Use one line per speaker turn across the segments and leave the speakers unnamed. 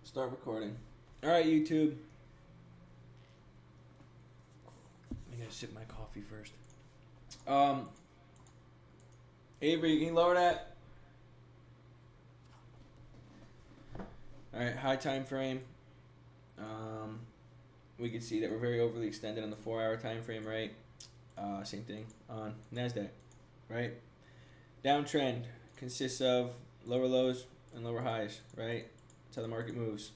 Start recording. All right, YouTube. I gotta sip my coffee first. Avery, can you lower that? All right, high time frame. We can see that we're very overly extended on the 4-hour time frame, right? Same thing on NASDAQ, right? Downtrend consists of lower lows and lower highs, right? That's how the market moves.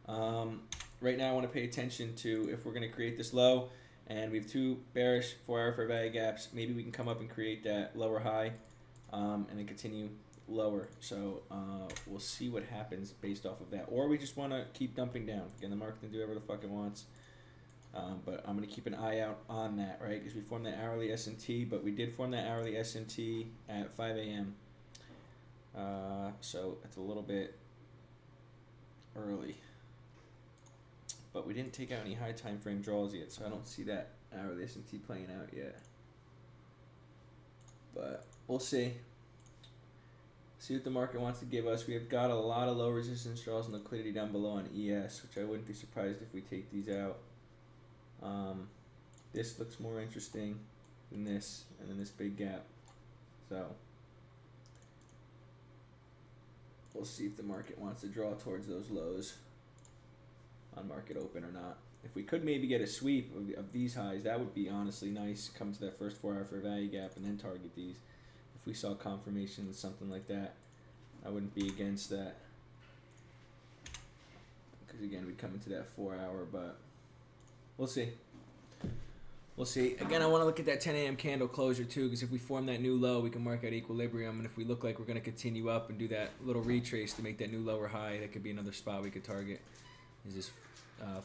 Right now I want to pay attention to if we're going to create this low and we have two bearish 4-hour fair value gaps, maybe we can come up and create that lower high and then continue lower. So we'll see what happens based off of that. Or we just want to keep dumping down. Again, the market can do whatever the fuck it wants. But I'm going to keep an eye out on that, right? Because we formed that hourly S&T, but we did form that hourly S&T at 5 a.m. So it's a little bit early. But we didn't take out any high time frame draws yet, so I don't see that hourly S&T playing out yet. But we'll see. See what the market wants to give us. We have got a lot of low resistance draws and liquidity down below on ES, which I wouldn't be surprised if we take these out. This looks more interesting than this, and then this big gap. So we'll see if the market wants to draw towards those lows on market open or not. If we could maybe get a sweep of these highs, that would be honestly nice. Come to that first 4-hour fair value gap and then target these. If we saw confirmation, something like that, I wouldn't be against that. Because again, we'd come into that 4-hour, but we'll see. We'll see. Again, I want to look at that 10 a.m. candle closure too, because if we form that new low, we can mark out equilibrium. And if we look like we're going to continue up and do that little retrace to make that new lower high, that could be another spot we could target. Is this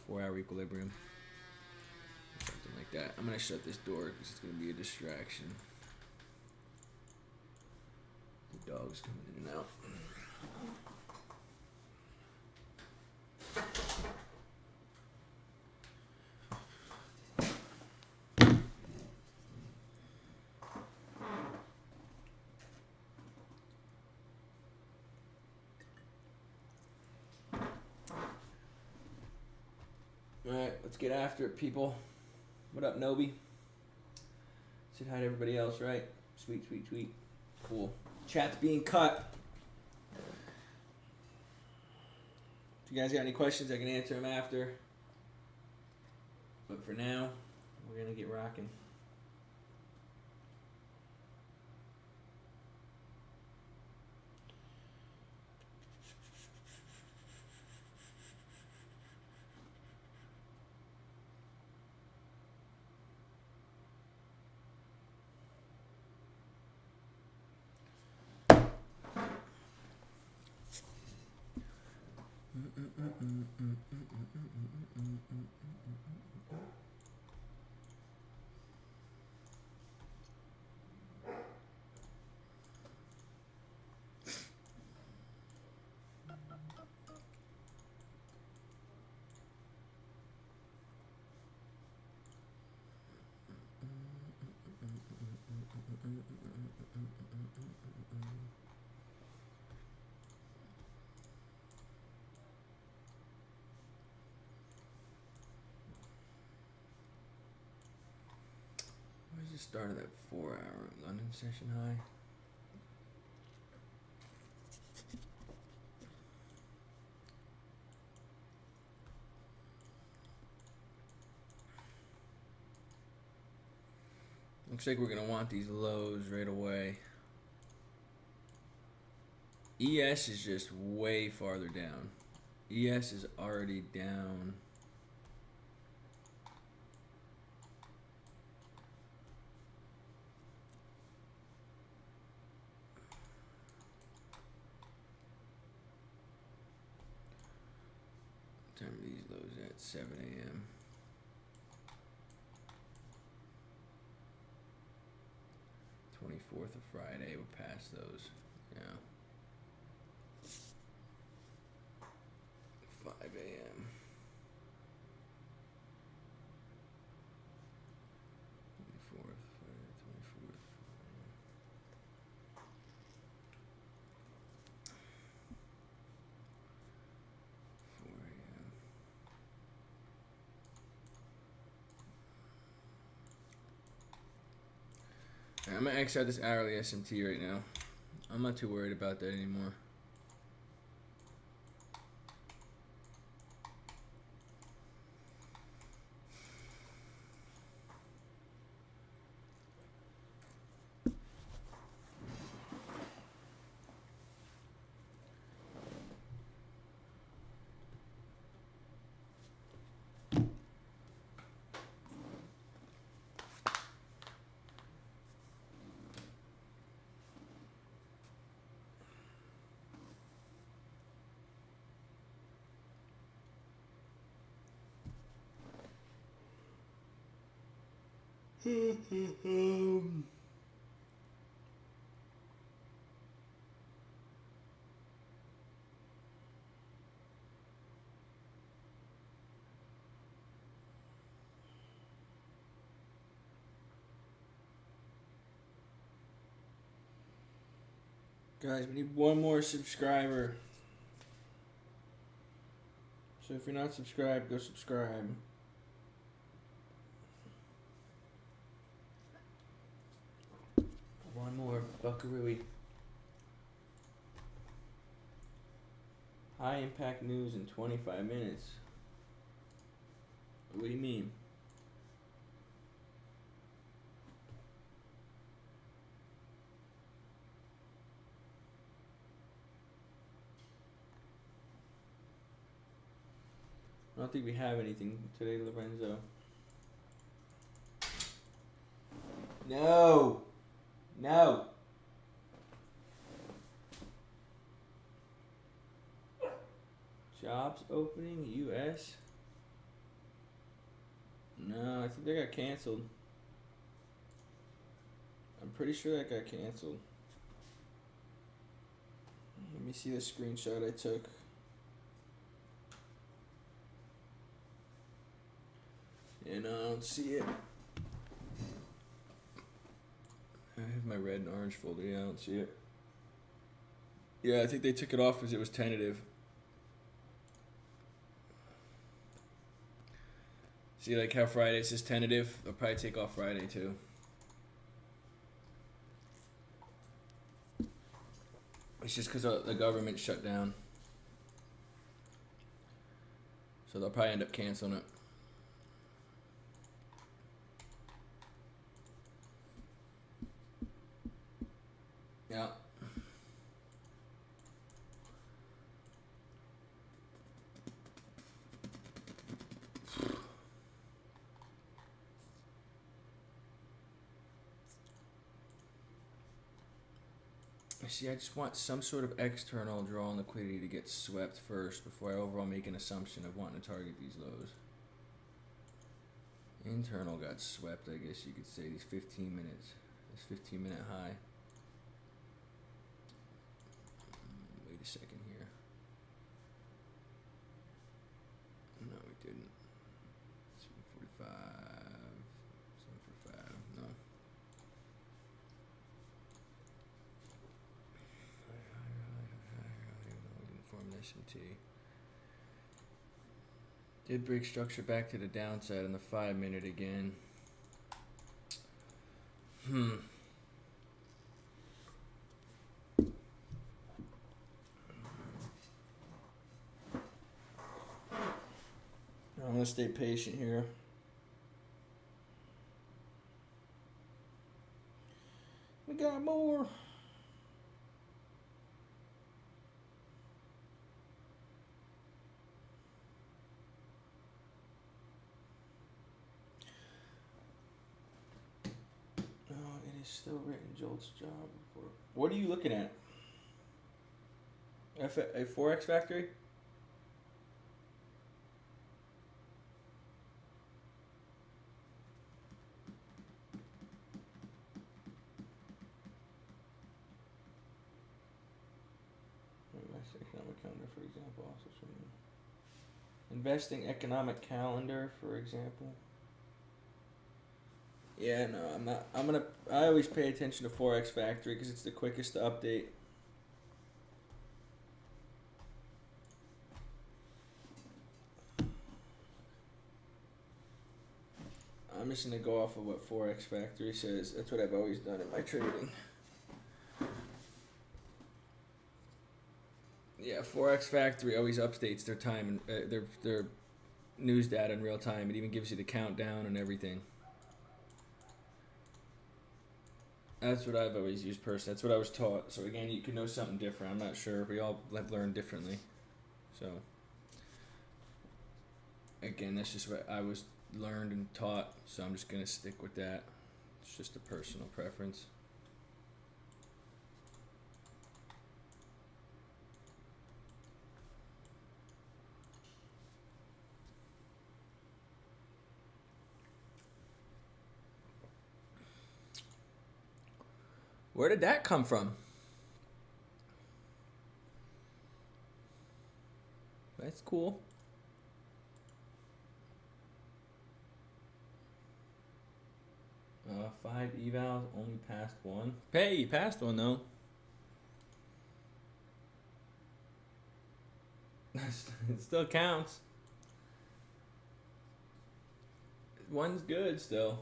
4-hour equilibrium? Something like that. I'm going to shut this door because it's going to be a distraction. The dog's coming in and out. Alright, let's get after it, people. What up, Nobi? Said hi to everybody else, right? Sweet, sweet, sweet. Cool. Chat's being cut. If you guys got any questions, I can answer them after. But for now, we're going to get rocking. Where's the start of that 4-hour London session high? Looks like we're going to want these lows right away. ES is just way farther down. ES is already down. Time of these lows at 7 a.m. Fourth of Friday, we're past those. Yeah. 5 a.m. 24th, Friday, 24th. I'm gonna X out this hourly SMT right now. I'm not too worried about that anymore. Guys, we need one more subscriber. So if you're not subscribed, go subscribe. One more buckaroo. High impact news in 25 minutes. What do you mean? I don't think we have anything today, Lorenzo. No. No. Jobs opening, U.S. No, I think they got canceled. I'm pretty sure that got canceled. Let me see the screenshot I took. And I don't see it. I have my red and orange folder. Yeah, I don't see it. Yeah, I think they took it off because it was tentative. See, like how Friday says tentative? They'll probably take off Friday too. It's just because the government shut down. So they'll probably end up canceling it. Yeah. See, I just want some sort of external draw on liquidity to get swept first before I overall make an assumption of wanting to target these lows. Internal got swept, I guess you could say, these 15 minutes. This 15-minute high. Wait a second here. No, we didn't. 745. 745. No. SMT. Did break structure back to the downside on the 5-minute again. I'm gonna stay patient here. We got more. Still written Jolt's job report. What are you looking at? A Forex Factory? Economic calendar, for example. Also investing economic calendar, for example. Yeah, no, I'm not. I always pay attention to Forex Factory because it's the quickest to update. I'm just gonna go off of what Forex Factory says. That's what I've always done in my trading. Yeah, Forex Factory always updates their time and their news data in real time. It even gives you the countdown and everything. That's what I've always used personally. That's what I was taught. So again, you can know something different. I'm not sure. We all have learned differently. So again, that's just what I was learned and taught. So I'm just gonna stick with that. It's just a personal preference. Where did that come from? That's cool. Five evals, only passed one. Hey, you passed one though. It still counts. One's good still.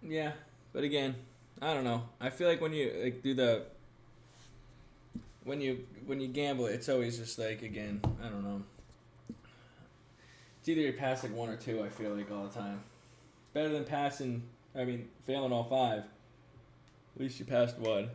Yeah, but again, I don't know. I feel like when you like do the when you gamble, it's always just like, again, I don't know. It's either you pass like one or two. I feel like all the time. It's better than passing. I mean, failing all five. At least you passed one.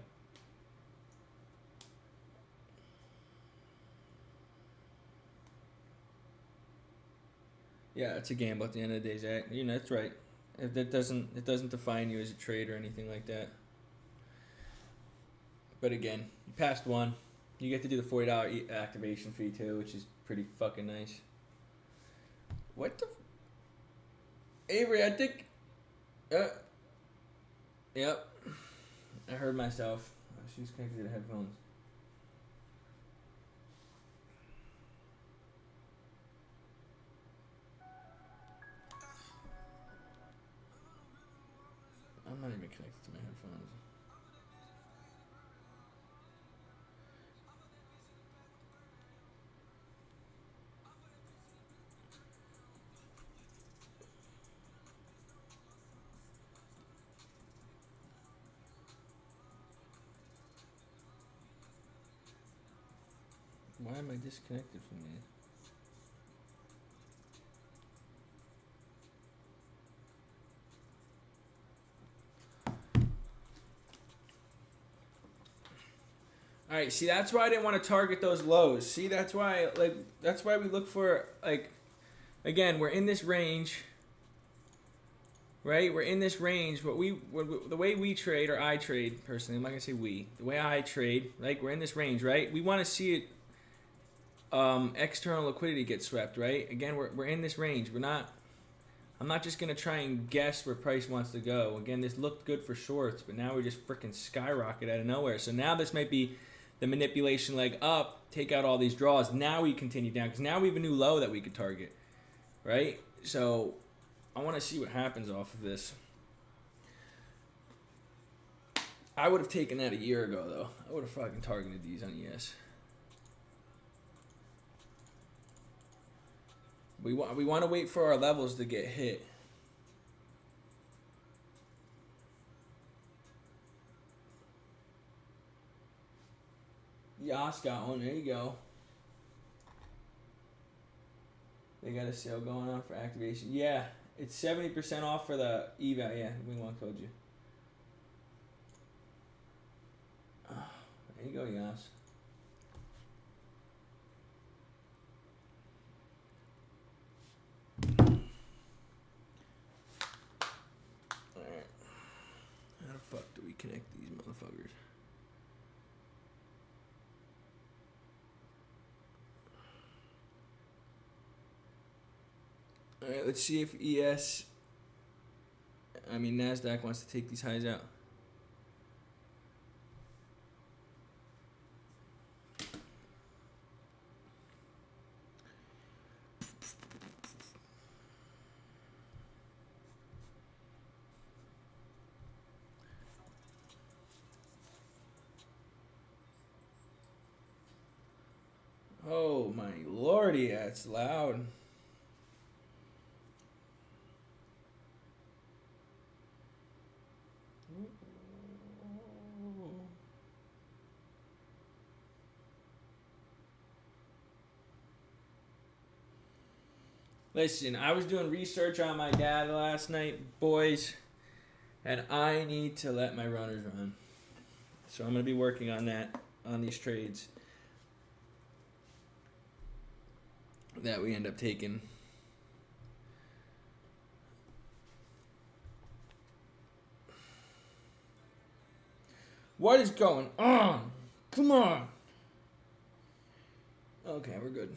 Yeah, it's a gamble at the end of the day, Zach. You know, that's right. If it doesn't define you as a trader or anything like that. But again, you passed one. You get to do the $40 activation fee too, which is pretty fucking nice. What the? Avery, I think. Yep. I heard myself. She was connected to the headphones. I'm not even connected to my headphones. Why am I disconnected from these? All right, see, that's why I didn't want to target those lows. See, that's why we look for, like, again, we're in this range, right? We're in this range. The way we trade, or I trade personally, I'm not gonna say we. The way I trade, like, we're in this range, right? We want to see it. External liquidity gets swept, right? Again, we're in this range. I'm not just gonna try and guess where price wants to go. Again, this looked good for shorts, but now we just freaking skyrocket out of nowhere. So now this might be the manipulation leg up, take out all these draws. Now we continue down because now we have a new low that we could target, right? So I want to see what happens off of this. I would have taken that a year ago, though. I would have fucking targeted these on ES. We want to wait for our levels to get hit. Yas got one. There you go. They got a sale going on for activation. Yeah, it's 70% off for the eval. Yeah, Wingwalk told you. Oh, there you go, Yas. Alright. How the fuck do we connect these motherfuckers? Alright, let's see if NASDAQ wants to take these highs out. Oh my lordy, that's loud. Listen, I was doing research on my dad last night, boys, and I need to let my runners run. So I'm going to be working on that, on these trades that we end up taking. What is going on? Come on. Okay, we're good.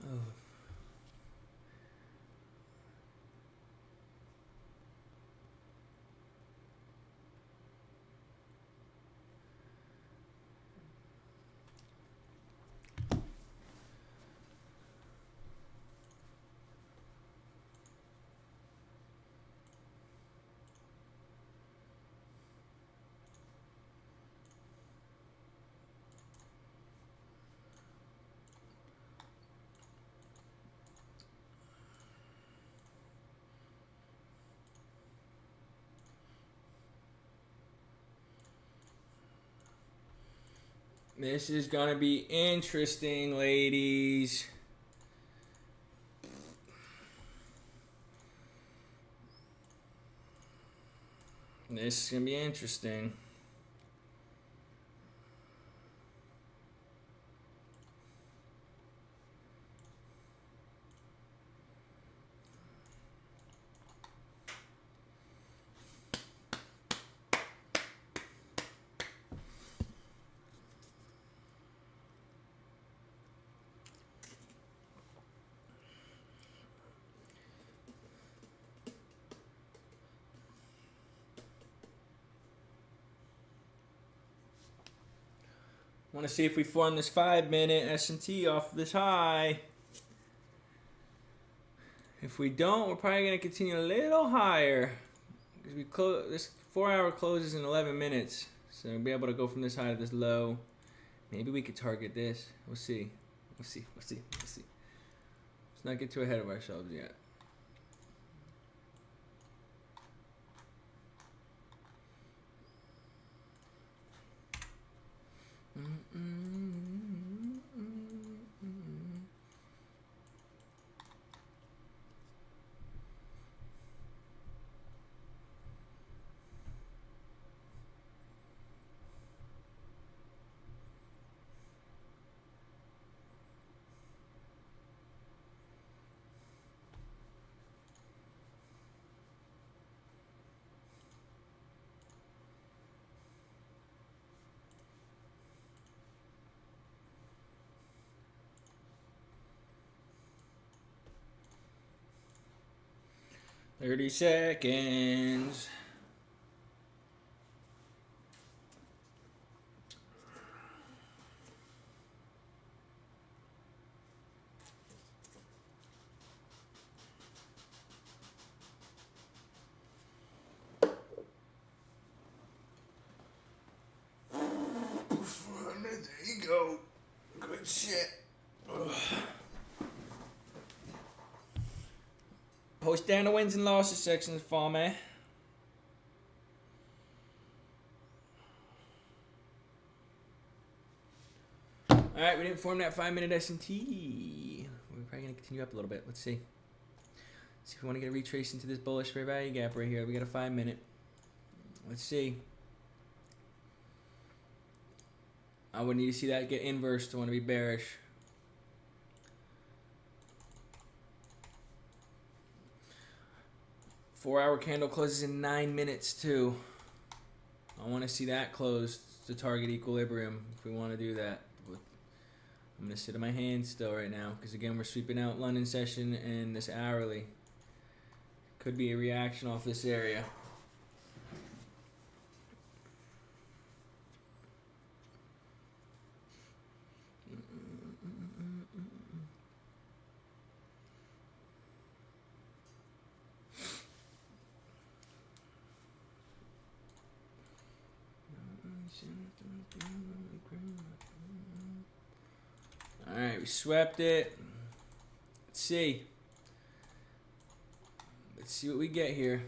Oh. This is going to be interesting, ladies. This is going to be interesting. Want to see if we form this 5-minute S&T off this high. If we don't, we're probably going to continue a little higher. Because we close, this 4-hour closes in 11 minutes. So we'll be able to go from this high to this low. Maybe we could target this. We'll see. We'll see. Let's not get too ahead of ourselves yet. "30 seconds. There you go. Good shit. Ugh. Post down the wins and losses sections for me. Alright, we didn't form that 5-minute S&T. We're probably going to continue up a little bit. Let's see. See if we want to get a retrace into this bullish fair value gap right here. We got a 5-minute. Let's see. I would need to see that get inverse to want to be bearish. Four-hour candle closes in 9 minutes too. I want to see that close to target equilibrium if we want to do that. I'm going to sit on my hands still right now because, again, we're sweeping out London session and this hourly. Could be a reaction off this area. All right, we swept it. Let's see. Let's see what we get here.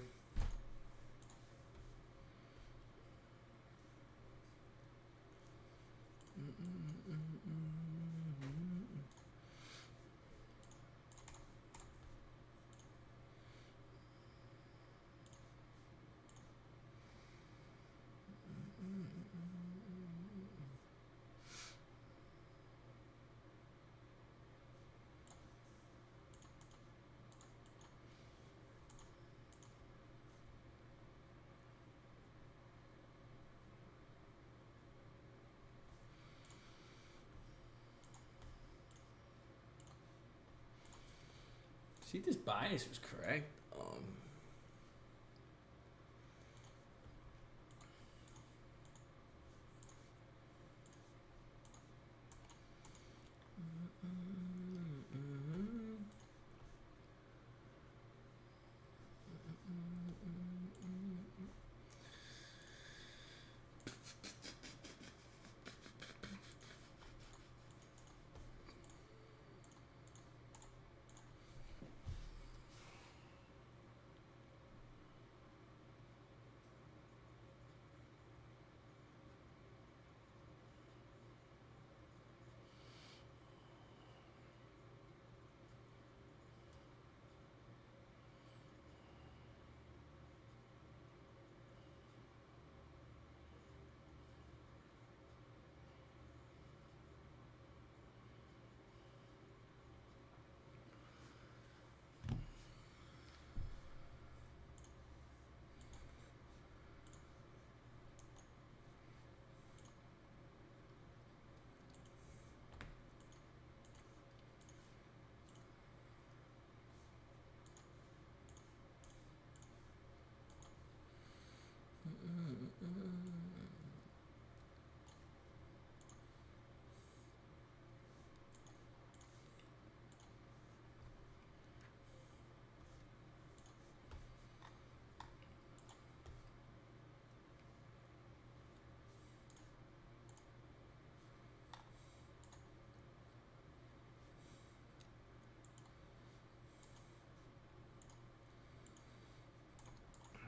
See, this bias was correct.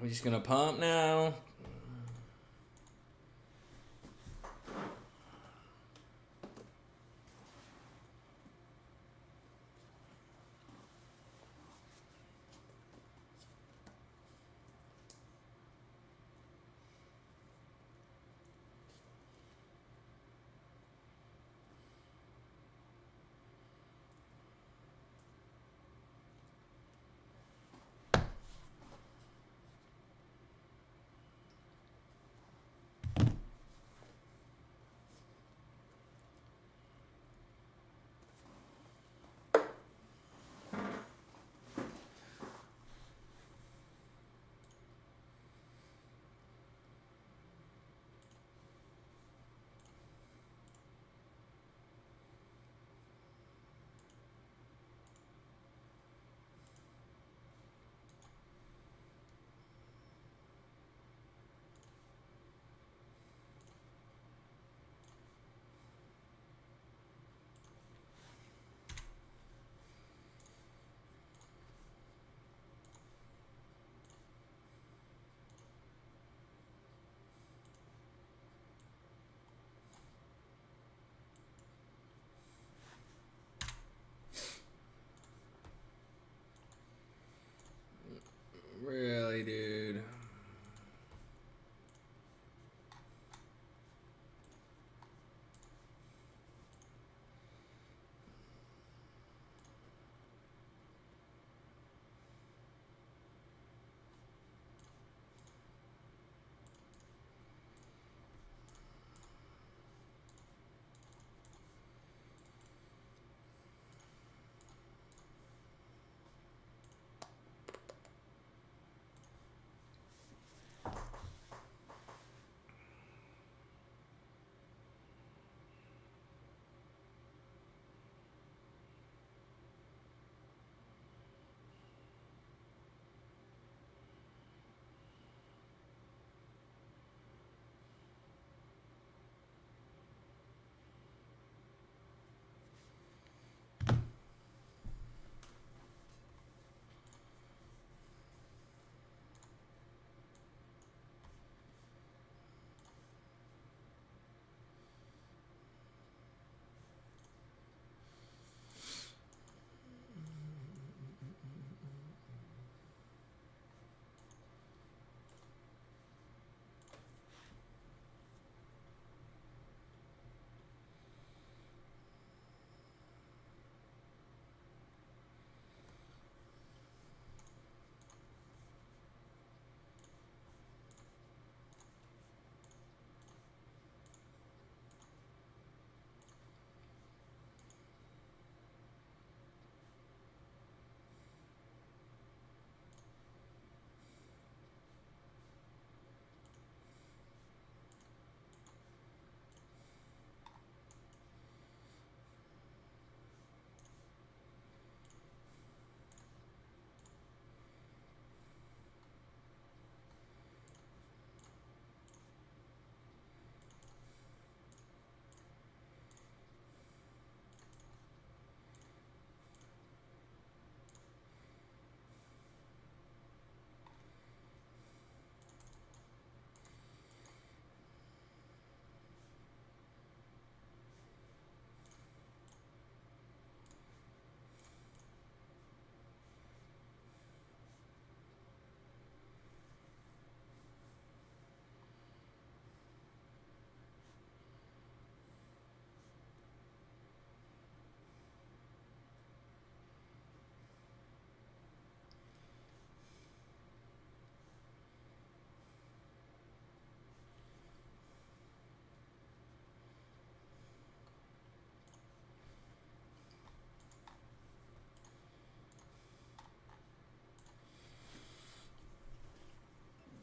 We're just gonna pump now.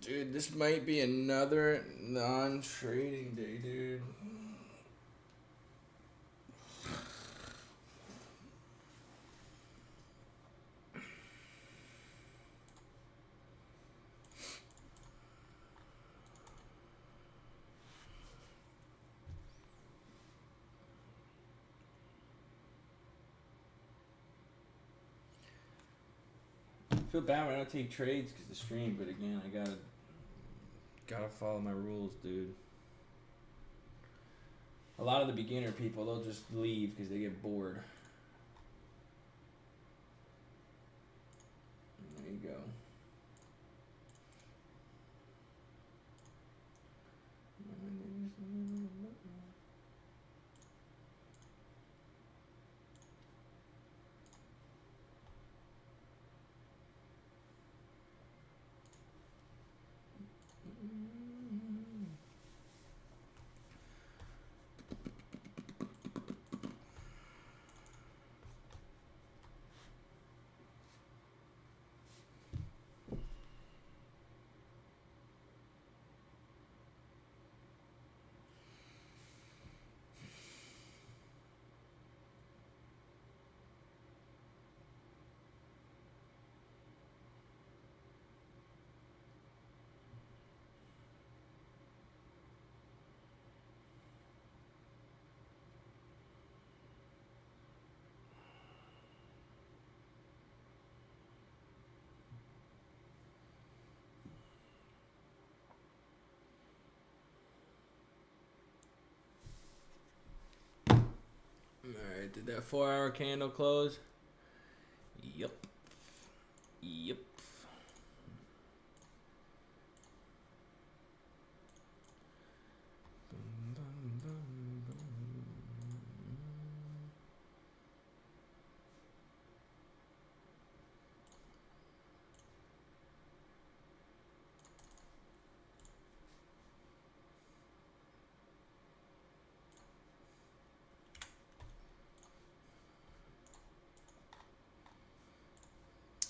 Dude, this might be another non-trading day, dude. I feel bad when I don't take trades because of the stream, but again, I gotta follow my rules, dude. A lot of the beginner people, they'll just leave because they get bored. There you go. Alright, did that 4-hour candle close? Yep. Yep.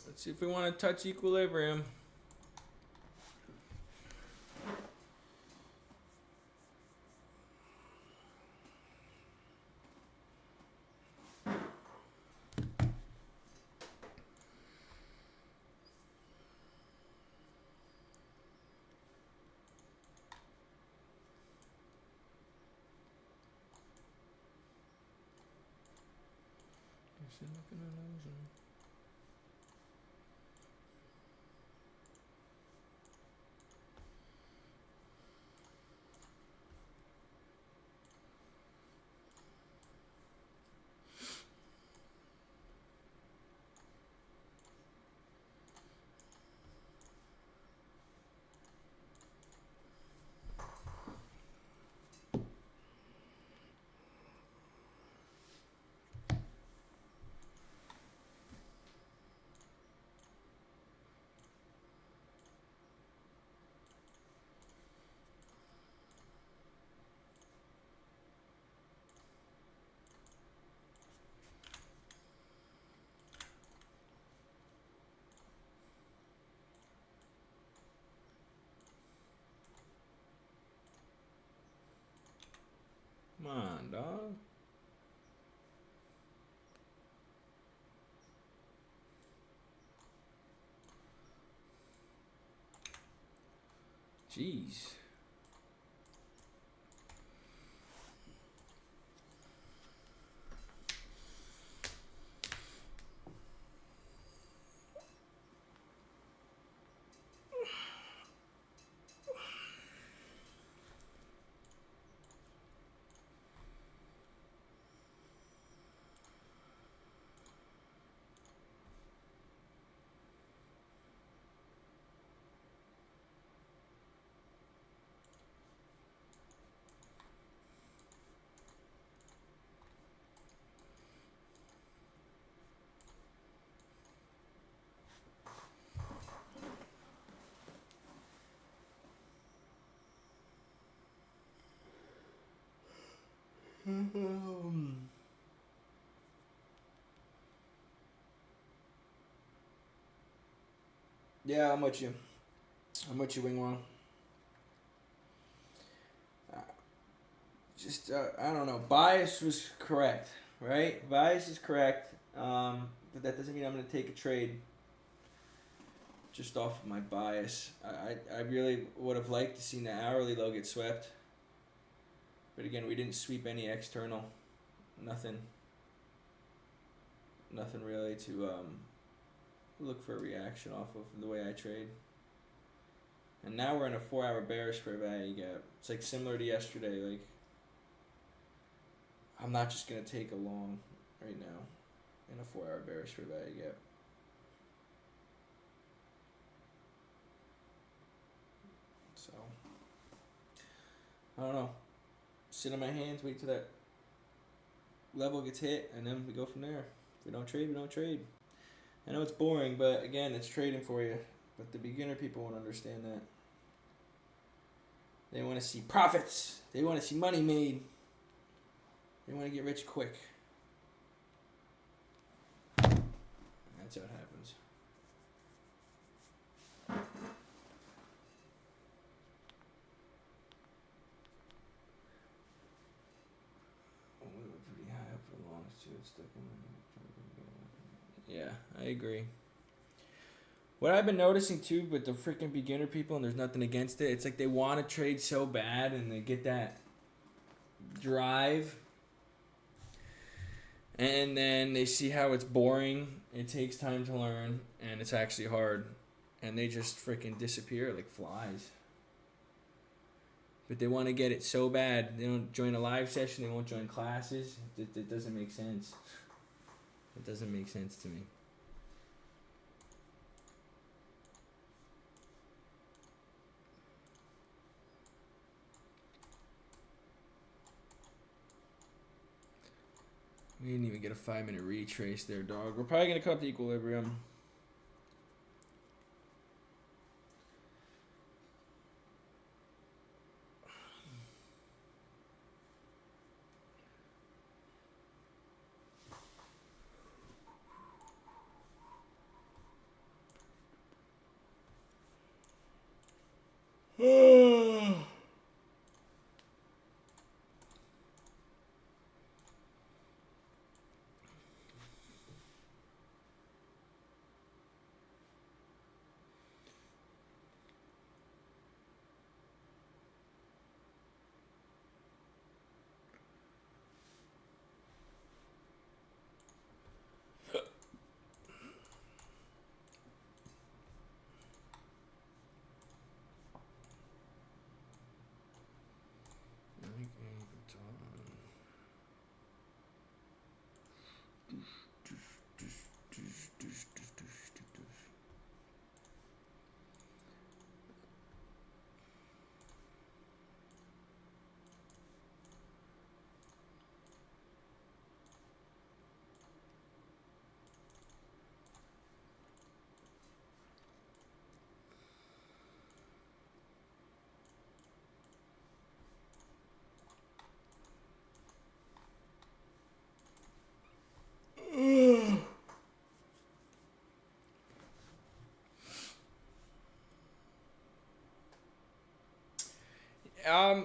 Let's see if we want to touch equilibrium. Come on, dog. Jeez. Yeah, I'm with you. I'm with you, Wing Wong. I don't know. Bias was correct, right? Bias is correct. But that doesn't mean I'm going to take a trade just off of my bias. I really would have liked to see the hourly low get swept. But again, we didn't sweep any external. Nothing really to look for a reaction off of the way I trade. And now we're in a 4-hour bearish fair value gap. It's like similar to yesterday. Like, I'm not just going to take a long right now in a 4-hour bearish fair value gap. So, I don't know. Sit on my hands, wait till that level gets hit, and then we go from there. If we don't trade, we don't trade. I know it's boring, but again, it's trading for you. But the beginner people won't understand that. They want to see profits. They want to see money made. They want to get rich quick. That's how it happens. We were pretty high up for the longest too. It's stuck in. Yeah, I agree. What I've been noticing too with the freaking beginner people, and there's nothing against it, it's like they want to trade so bad and they get that drive, and then they see how it's boring, it takes time to learn, and it's actually hard, and they just freaking disappear like flies. But they want to get it so bad, they don't join a live session, they won't join classes. It doesn't make sense. It doesn't make sense to me. We didn't even get a 5-minute retrace there, dog. We're probably going to cut the equilibrium.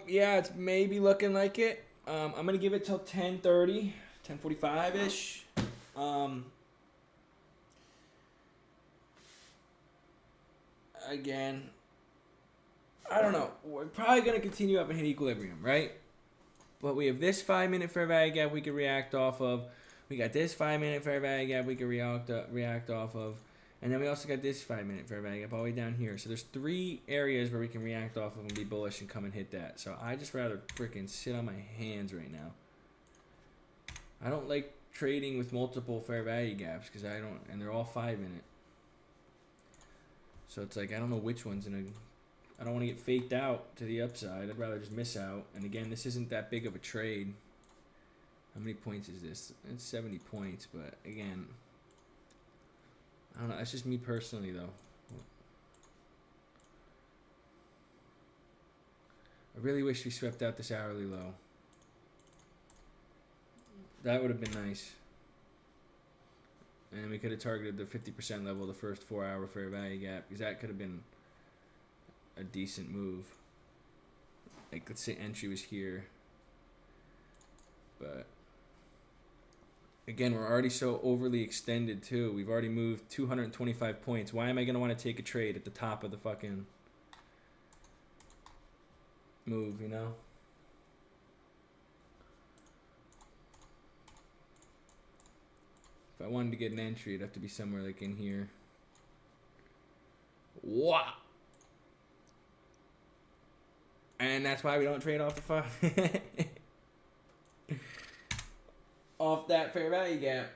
Yeah, it's maybe looking like it. I'm gonna give it till 10:30, 10:45 ish. Again, I don't know. We're probably gonna continue up and hit equilibrium, right? But we have this 5-minute fair value gap we could react off of. We got this 5-minute fair value gap we could react off of. And then we also got this 5-minute fair value gap all the way down here. So there's 3 areas where we can react off of and be bullish and come and hit that. So I just rather freaking sit on my hands right now. I don't like trading with multiple fair value gaps because I don't, and they're all 5-minute. So it's like I don't know which one's in a. I don't want to get faked out to the upside. I'd rather just miss out. And again, this isn't that big of a trade. How many points is this? It's 70 points, but again, I don't know. That's just me personally, though. I really wish we swept out this hourly low. That would have been nice. And we could have targeted the 50% level, the first 4-hour fair value gap, because that could have been a decent move. Like, let's say entry was here. But again, we're already so overly extended too. We've already moved 225 points. Why am I going to want to take a trade at the top of the fucking move, you know? If I wanted to get an entry, it'd have to be somewhere like in here. Wow. And that's why we don't trade off the off that fair value gap.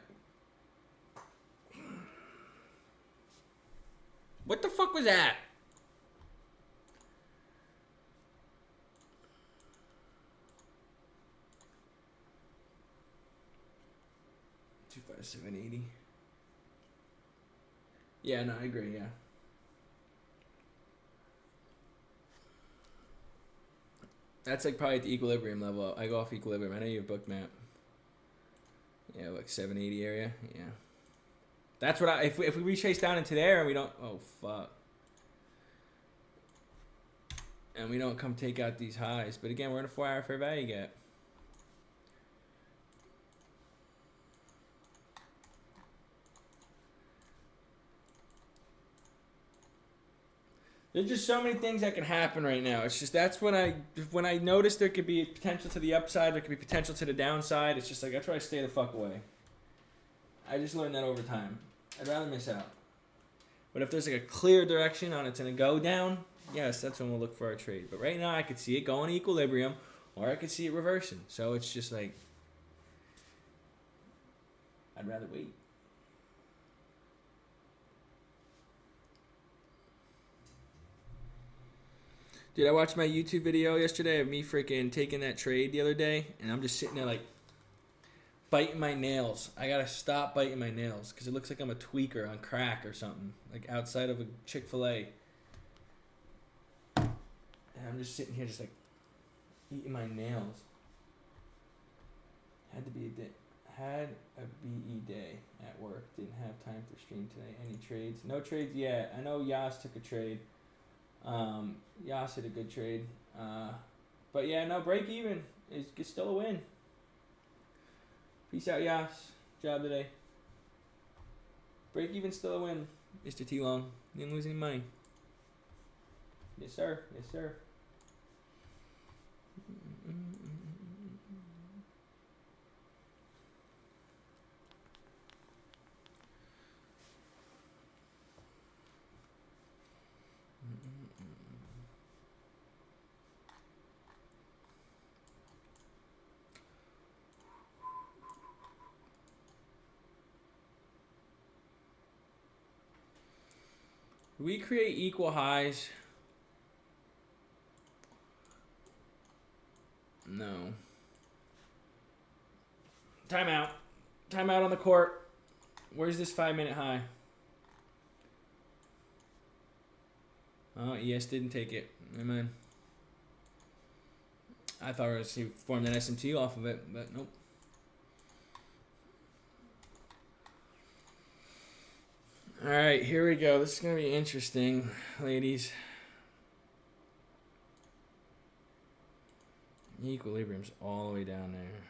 What the fuck was that? $257.80. Yeah, no, I agree. Yeah. That's like probably at the equilibrium level. I go off equilibrium. I know you have book map. Yeah, like 780 area. Yeah. That's what if we retrace down into there and we don't. Oh fuck. And we don't come take out these highs. But again, we're in a 4-hour fair value gap. There's just so many things that can happen right now. It's just that's when I notice there could be potential to the upside, there could be potential to the downside. It's just like I try to stay the fuck away. I just learned that over time. I'd rather miss out. But if there's like a clear direction on it's gonna go down, yes, that's when we'll look for our trade. But right now I could see it going to equilibrium, or I could see it reversing. So it's just like I'd rather wait. Dude, I watched my YouTube video yesterday of me freaking taking that trade the other day, and I'm just sitting there like biting my nails. I gotta stop biting my nails because it looks like I'm a tweaker on crack or something, like outside of a Chick-fil-A. And I'm just sitting here just like eating my nails. Had a BE day at work. Didn't have time for stream today. Any trades? No trades yet. I know Yas took a trade. Yas hit a good trade. But yeah, no, break even is still a win. Peace out, Yas. Job today. Break even still a win, Mr. T Long. You didn't lose any money. Yes, sir. Yes, sir. We create equal highs. No. Timeout. Timeout on the court. Where's this 5-minute high? Oh, ES didn't take it. Amen. I thought he formed an SMT off of it, but nope. All right, here we go. This is going to be interesting, ladies. Equilibrium's all the way down there.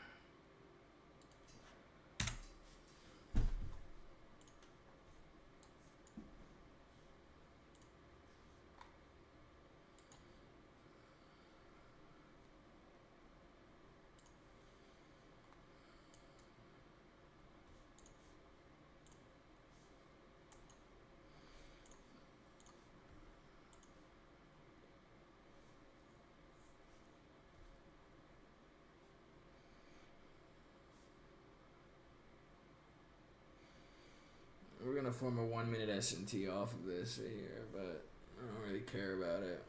We're going to form a 1-minute S&T off of this right here, but I don't really care about it.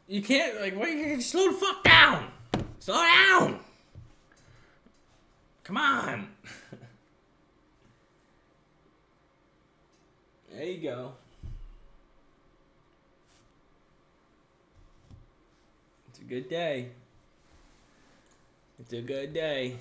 You can't, like, what? You slow the fuck down. Slow down. Come on. There you go. It's a good day. It's a good day.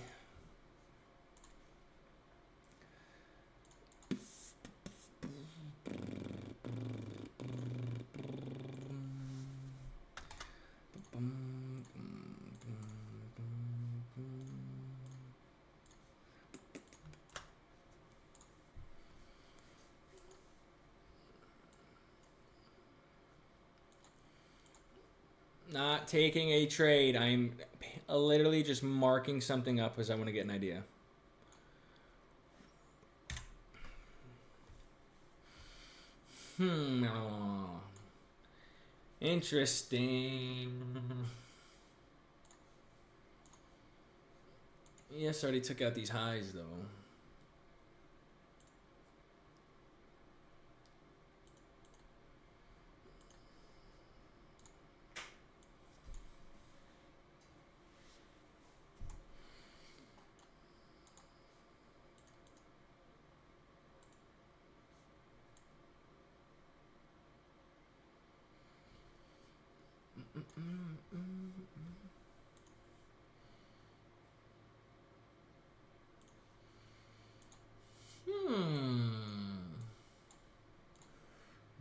Not taking a trade. I'm literally just marking something up because I want to get an idea. Interesting. Yes, already took out these highs though.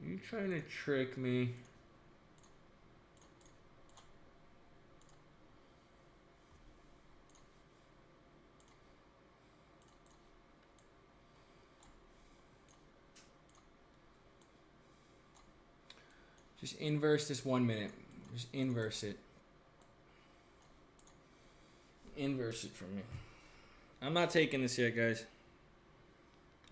You trying to trick me? Just inverse this 1 minute. Just inverse it. Inverse it for me. I'm not taking this yet, guys.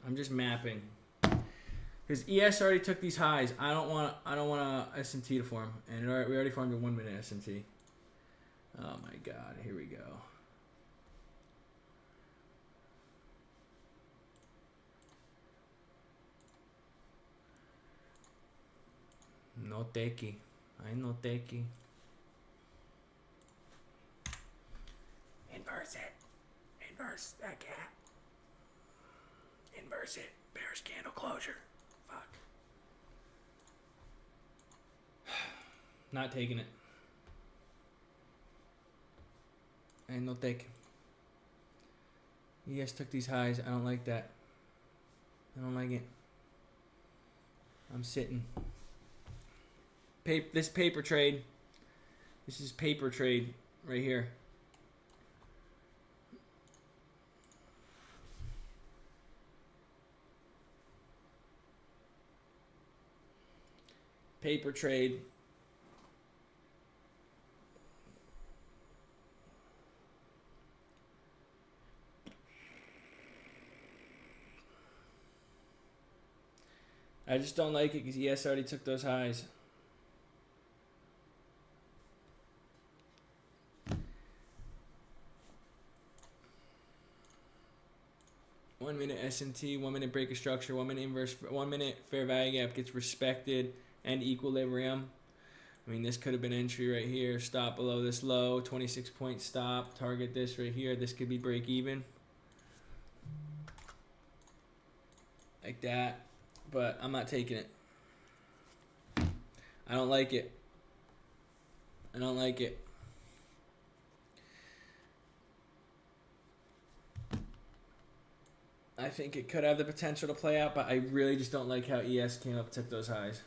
I'm just mapping. Because ES already took these highs. I don't want a S&T to form. And we already formed a 1 minute S&T. Oh my god, here we go. No takey. I no takey. Inverse it. Inverse that gap. Inverse it. Bearish candle closure. Fuck. Not taking it. Ain't no take. You guys took these highs. I don't like that. I don't like it. I'm sitting. This paper trade. This is paper trade right here. Paper trade. I just don't like it because ES already took those highs. One minute S&T, 1 minute break of structure, 1 minute inverse, 1 minute fair value gap gets respected and equilibrium. I mean, this could have been entry right here. Stop below this low, 26 point stop. Target this right here. This could be break even. Like that. But I'm not taking it. I don't like it. I don't like it. I think it could have the potential to play out, but I really just don't like how ES came up and took those highs.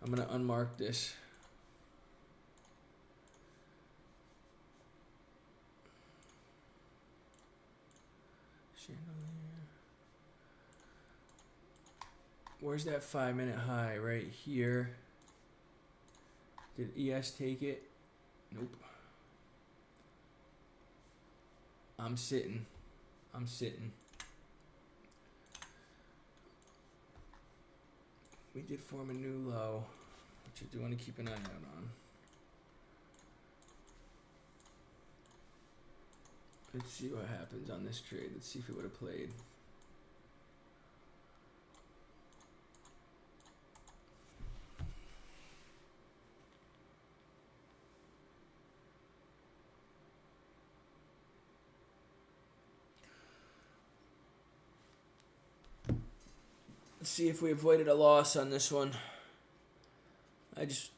I'm going to unmark this. Where's that 5 minute high? Right here. Did ES take it? Nope. I'm sitting. I'm sitting. We did form a new low, which I do want to keep an eye out on. Let's see what happens on this trade. Let's see if it would have played. Let's see if we avoided a loss on this one. I just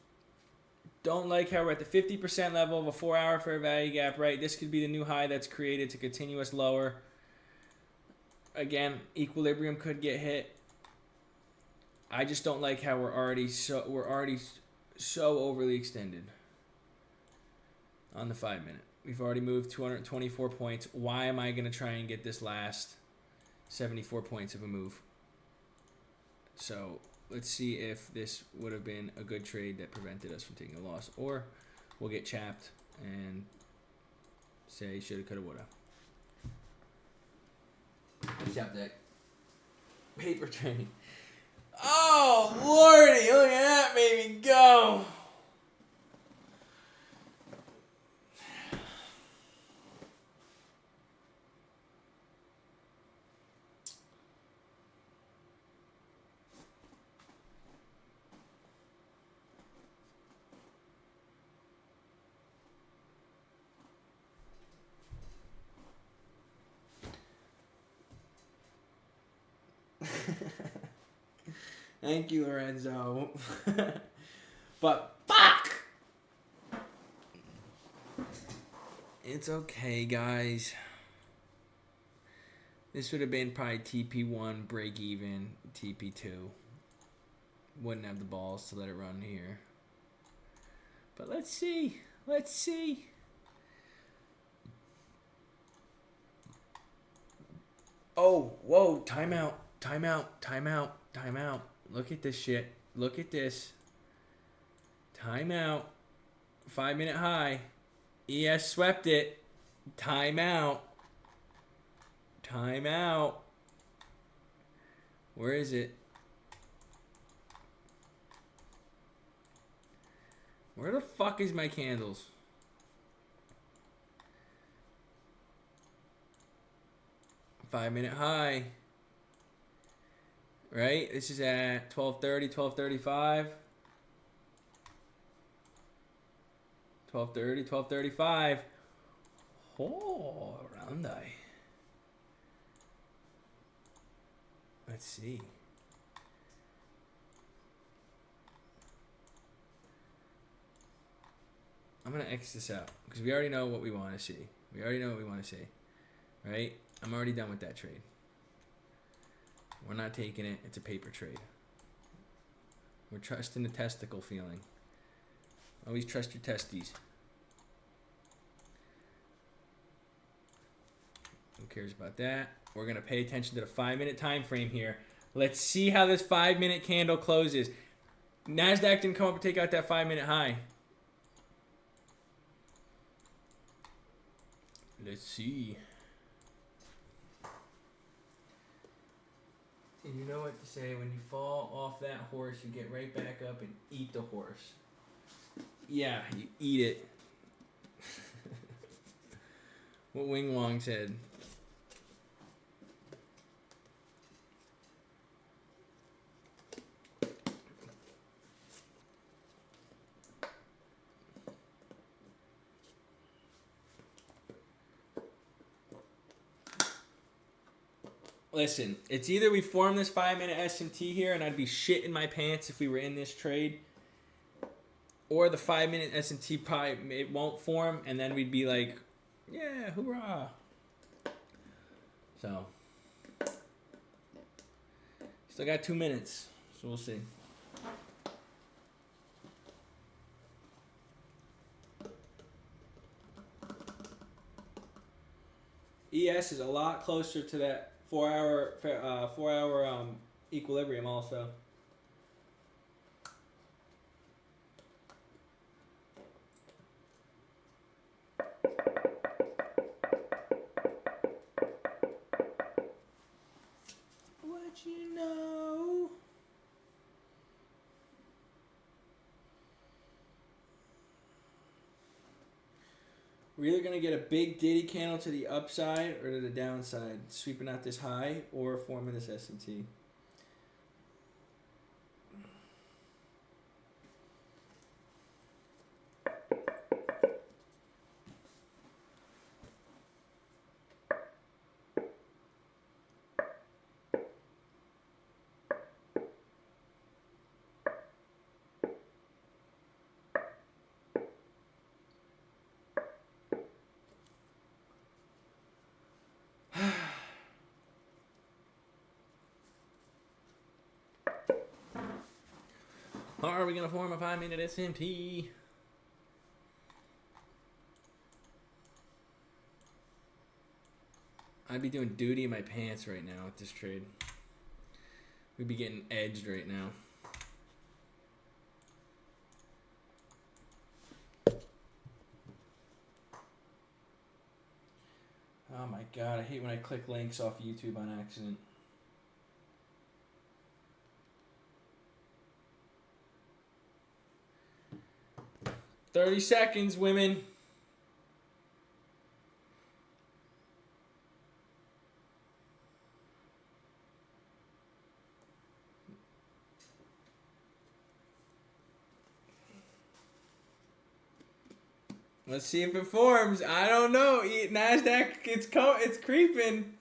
don't like how we're at the 50% level of a 4-hour fair value gap, right? This could be the new high that's created to continue us lower. Again, equilibrium could get hit. I just don't like how we're already so overly extended on the 5 minute. We've already moved 224 points. Why am I going to try and get this last 74 points of a move? So let's see if this would have been a good trade that prevented us from taking a loss, or we'll get chapped and say shoulda, coulda, woulda. Let's chap that paper trade. Oh lordy, look at that baby go. Thank you, Lorenzo. But fuck! It's okay, guys. This would have been probably TP1, break even, TP2. Wouldn't have the balls to let it run here. But let's see. Let's see. Oh, whoa, timeout, timeout, timeout, timeout. Look at this shit. Look at this. Timeout. 5 minute high. ES swept it. Timeout. Timeout. Where is it? Where the fuck is my candles? Five-minute high. Right? This is at 12:30, 12:35. 12:30, 12:35. Oh, round eye. Let's see. I'm going to X this out because we already know what we want to see. We already know what we want to see. Right? I'm already done with that trade. We're not taking it. It's a paper trade. We're trusting the testicle feeling. Always trust your testes. Who cares about that? We're going to pay attention to the 5 minute time frame here. Let's see how this 5 minute candle closes. NASDAQ didn't come up and take out that 5 minute high. Let's see. And you know what to say, when you fall off that horse, you get right back up and eat the horse. Yeah, you eat it. What Wing Wong said. Listen, it's either we form this 5 minute SMT here, and I'd be shitting my pants if we were in this trade, or the 5 minute SMT probably it won't form, and then we'd be like, yeah, hoorah. So, still got 2 minutes, so we'll see. ES is a lot closer to that 4 hour equilibrium also. What you know? We're either going to get a big Diddy candle to the upside or to the downside, sweeping out this high or forming this SMT. Are we going to form a 5-minute SMT? I'd be doing duty in my pants right now with this trade. We'd be getting edged right now. Oh my god, I hate when I click links off YouTube on accident. 30 seconds, women. Let's see if it forms. I don't know. NASDAQ, it's creeping.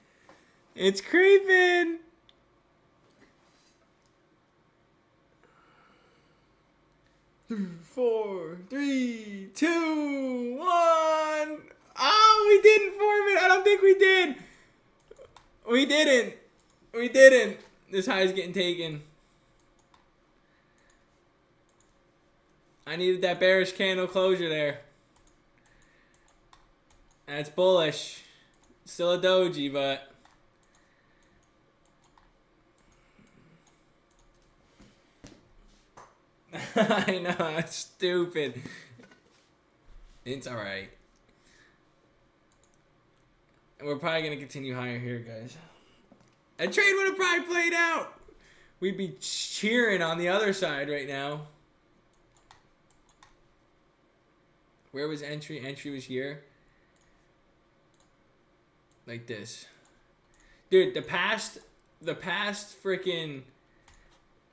It's creeping. Four, three, two, one. Oh, we didn't form it. I don't think we did. We didn't. We didn't. This high is getting taken. I needed that bearish candle closure there. That's bullish. Still a doji, but I know, it's stupid. It's alright. We're probably going to continue higher here, guys. A trade would have probably played out. We'd be cheering on the other side right now. Where was entry? Entry was here. Like this. Dude, the past freaking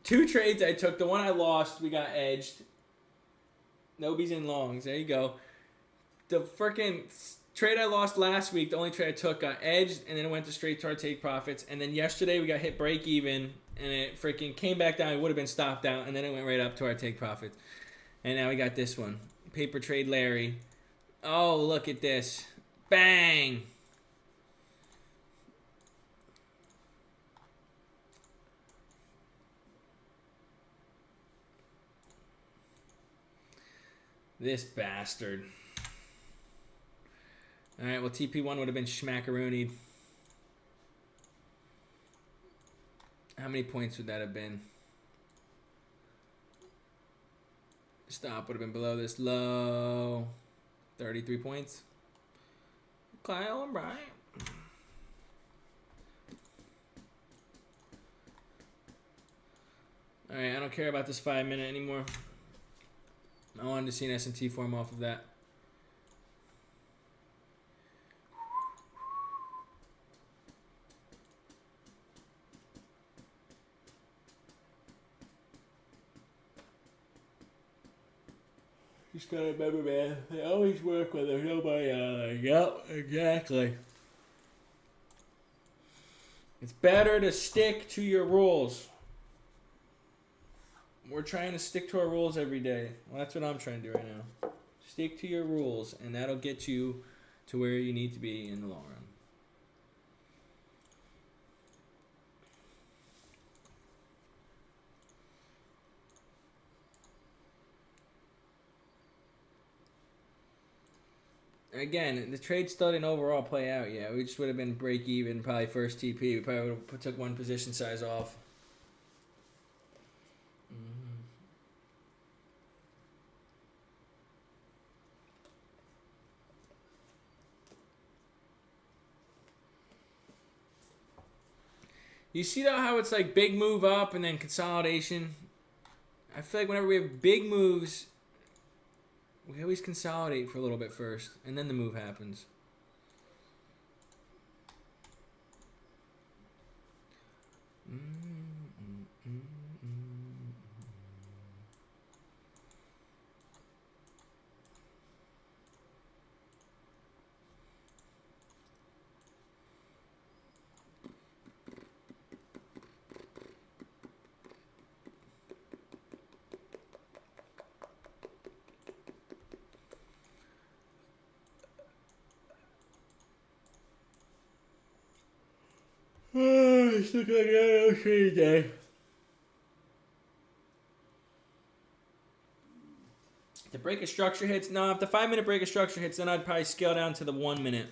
2 trades I took, the one I lost, we got edged. Nobody's in longs. There you go. The freaking trade I lost last week, the only trade I took, got edged, and then it went to straight to our take profits. And then yesterday we got hit break even, and it freaking came back down. It would have been stopped out, and then it went right up to our take profits. And now we got this one. Paper trade Larry. Oh, look at this. Bang! This bastard. Alright, well, TP1 would have been schmackaroonied. How many points would that have been? Stop would have been below this low. 33 points. Kyle and Brian. Alright, I don't care about this 5-minute anymore. I wanted to see an S&T form off of that. Just gotta remember, man, they always work when there's nobody on. Yep, exactly. It's better to stick to your rules. We're trying to stick to our rules every day. Well, that's what I'm trying to do right now. Stick to your rules, and that'll get you to where you need to be in the long run. Again, the trade still didn't overall play out yet. We just would have been break even, probably first TP. We probably would have took 1 position size off. You see though how it's like big move up and then consolidation? I feel like whenever we have big moves, we always consolidate for a little bit first, and then the move happens. It's looking like a trade day. The break of structure hits. No, if the 5-minute break of structure hits, then I'd probably scale down to the 1 minute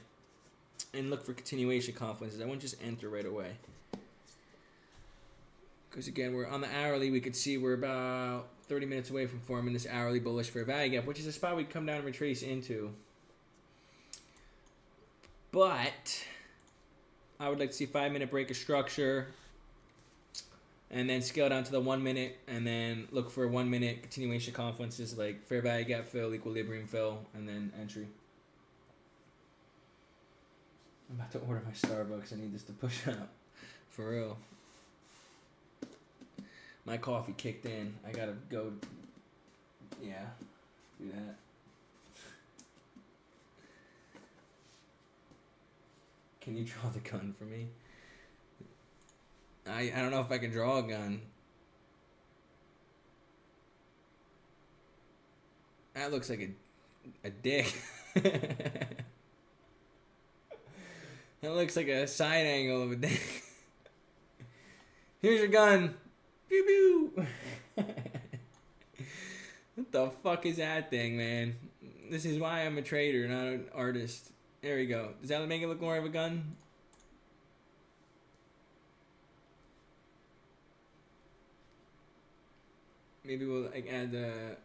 and look for continuation confluences. I wouldn't just enter right away. Because again, we're on the hourly. We could see we're about 30 minutes away from forming this hourly bullish fair value gap, which is a spot we'd come down and retrace into. But I would like to see 5-minute break of structure and then scale down to the 1 minute and then look for 1 minute continuation confluences like fair value gap fill, equilibrium fill, and then entry. I'm about to order my Starbucks. I need this to push up. For real. My coffee kicked in. I gotta go. Yeah. Do that. Can you draw the gun for me? I don't know if I can draw a gun. That looks like a dick. That looks like a side angle of a dick. Here's your gun. Pew pew. What the fuck is that thing, man? This is why I'm a trader, not an artist. There we go. Does that make it look more of a gun? Maybe we'll like add the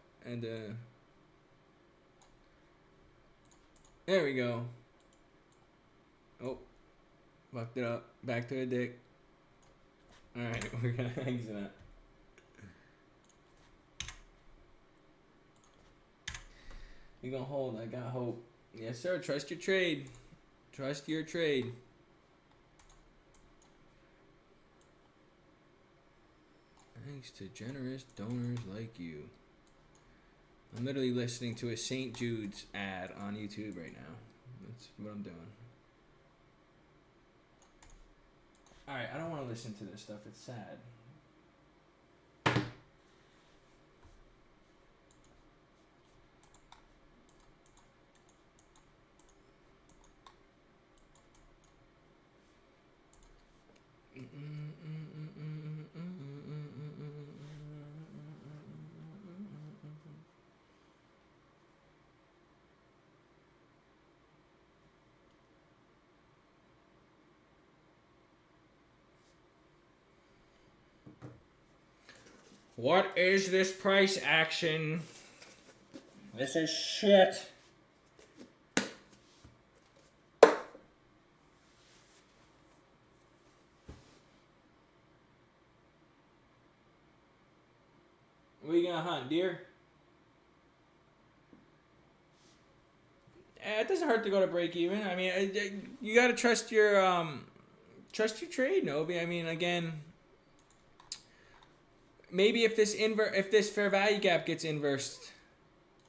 there we go. Oh, fucked it up. Back to a dick. All right, we're gonna exit that. You're gonna hold. I got hope. Yes, sir. Trust your trade. Trust your trade. Thanks to generous donors like you. I'm literally listening to a St. Jude's ad on YouTube right now. That's what I'm doing. Alright, I don't want to listen to this stuff. It's sad. What is this price action? This is shit. What are you gonna hunt, deer? It doesn't hurt to go to break even. I mean, you gotta trust your trade, Nobi. I mean, again, maybe if this fair value gap gets inversed,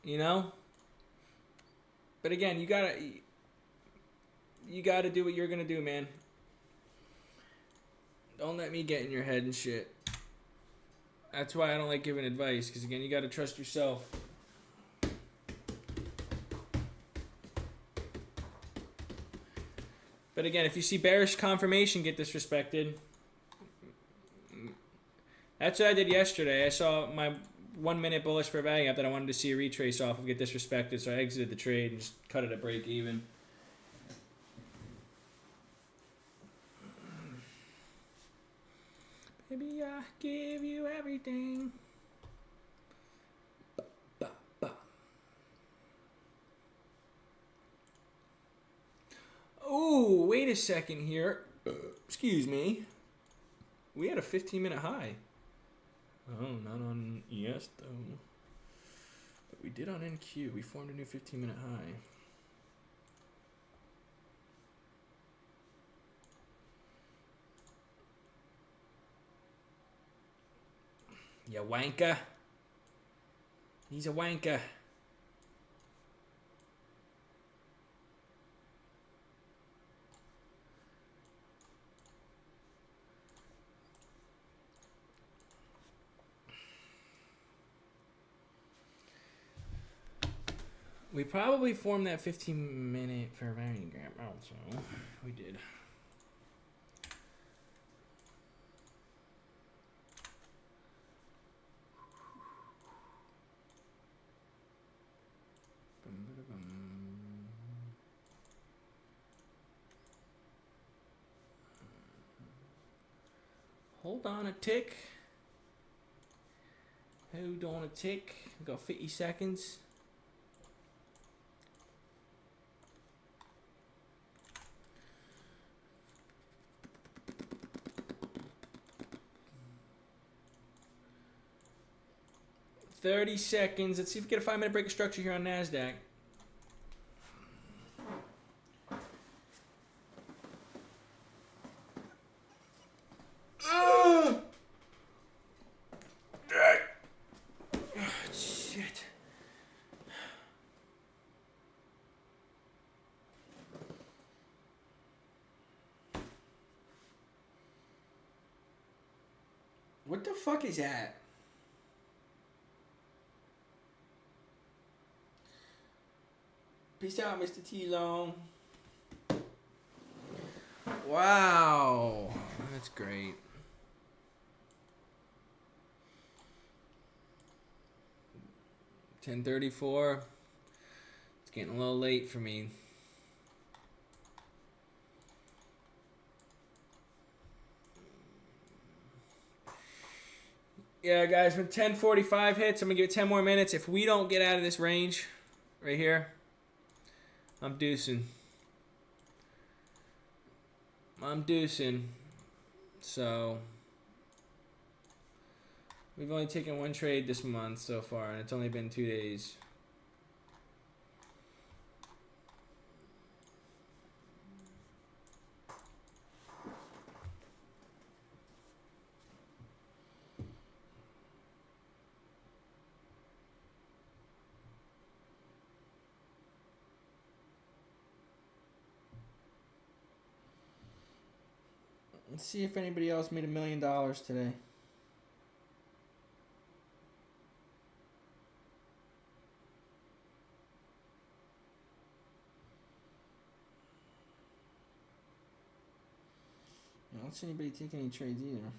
you know. But again, you gotta do what you're gonna do, man. Don't let me get in your head and shit. That's why I don't like giving advice, because again, you gotta trust yourself. But again, if you see bearish confirmation get disrespected, that's what I did yesterday. I saw my 1 minute bullish fair value gap that I wanted to see a retrace off of get disrespected, so I exited the trade and just cut it at break even. Baby, I give you everything. Oh, wait a second here. Excuse me. We had a 15-minute high. Oh, not on ES though. But we did on NQ. We formed a new 15-minute high. You wanker. He's a wanker. We probably formed that 15-minute fair value gap also. We did. Hold on a tick. Hold on a tick. We got 50 seconds. $30 seconds. Let's see if we get a 5-minute break of structure here on NASDAQ. Shit. What the fuck is that? Peace out, Mr. T-Long. Wow. That's great. $10.34. It's getting a little late for me. Yeah, guys, when 10:45 hits, I'm going to give it 10 more minutes. If we don't get out of this range right here, I'm deucing. So, we've only taken one trade this month so far, and it's only been 2 days. Let's see if anybody else made $1 million today. I don't see anybody taking any trades either.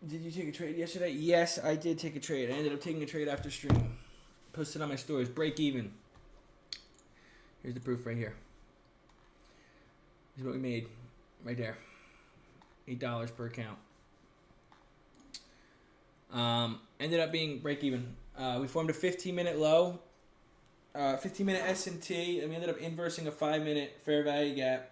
Did you take a trade yesterday? Yes, I did take a trade. I ended up taking a trade after stream. Posted on my stories. Break even. Here's the proof right here. Here's what we made right there. $8 per account. Ended up being break even. We formed a 15-minute low, 15-minute S&T, and we ended up inversing a 5-minute fair value gap.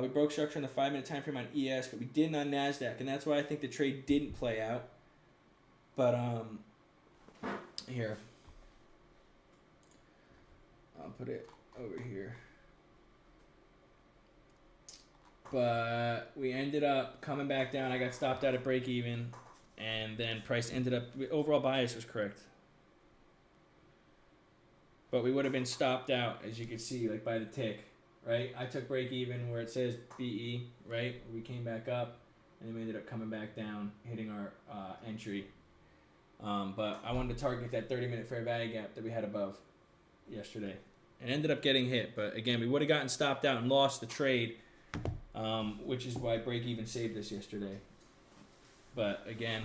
We broke structure in the 5-minute time frame on ES, but we didn't on NASDAQ, and that's why I think the trade didn't play out. But, here. I'll put it over here. But we ended up coming back down. I got stopped out at break even, and then price ended up, overall bias was correct. But we would have been stopped out, as you can see, like by the tick. Right, I took break even where it says BE, right? We came back up, and then we ended up coming back down, hitting our entry. But I wanted to target that 30-minute fair value gap that we had above yesterday, and ended up getting hit. But again, we would have gotten stopped out and lost the trade, which is why break even saved us yesterday. But again,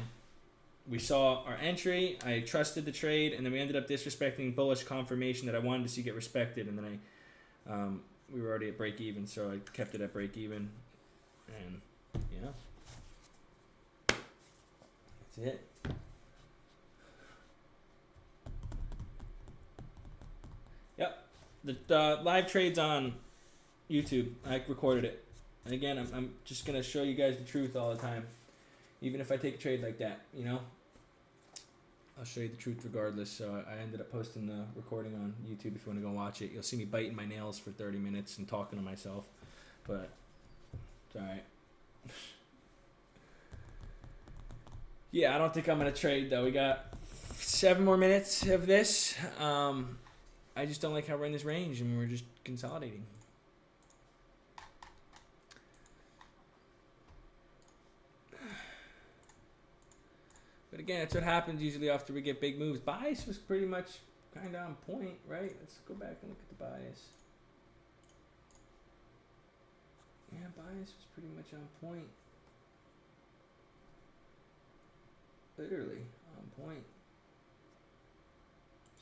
we saw our entry. I trusted the trade, and then we ended up disrespecting bullish confirmation that I wanted to see get respected, and then we were already at break even, so I kept it at break even, and yeah, that's it. Yep, the live trade's on YouTube. I recorded it, and again, I'm just gonna show you guys the truth all the time, even if I take a trade like that, you know. I'll show you the truth regardless. So I ended up posting the recording on YouTube if you want to go watch it. You'll see me biting my nails for 30 minutes and talking to myself. But it's alright. Yeah, I don't think I'm going to trade though. We got 7 more minutes of this. I just don't like how we're in this range and we're just consolidating. But again, that's what happens usually after we get big moves. Bias was pretty much kind of on point, right? Let's go back and look at the bias. Yeah, bias was pretty much on point. Literally on point.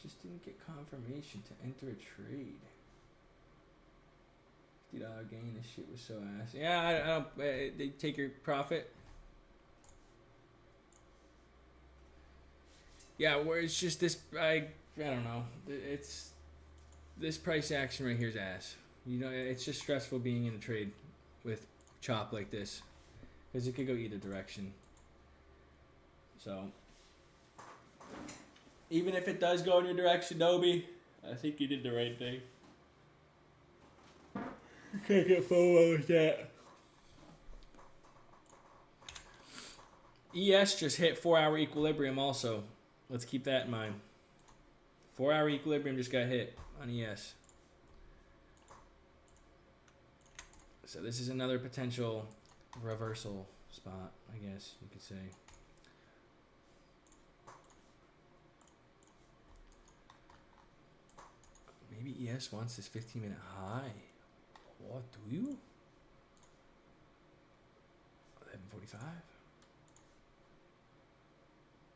Just didn't get confirmation to enter a trade. $50 gain, this shit was so ass. Yeah, I don't, they take your profit. Yeah, where it's just this, I don't know. It's, this price action right here is ass. You know, it's just stressful being in a trade with chop like this. Because it could go either direction. So, even if it does go in your direction, Nobi, I think you did the right thing. You can't get FOMO with that. ES just hit 4-hour equilibrium also. Let's keep that in mind. 4-hour equilibrium just got hit on ES. So this is another potential reversal spot, I guess you could say. Maybe ES wants this 15-minute high. What do you? 11:45.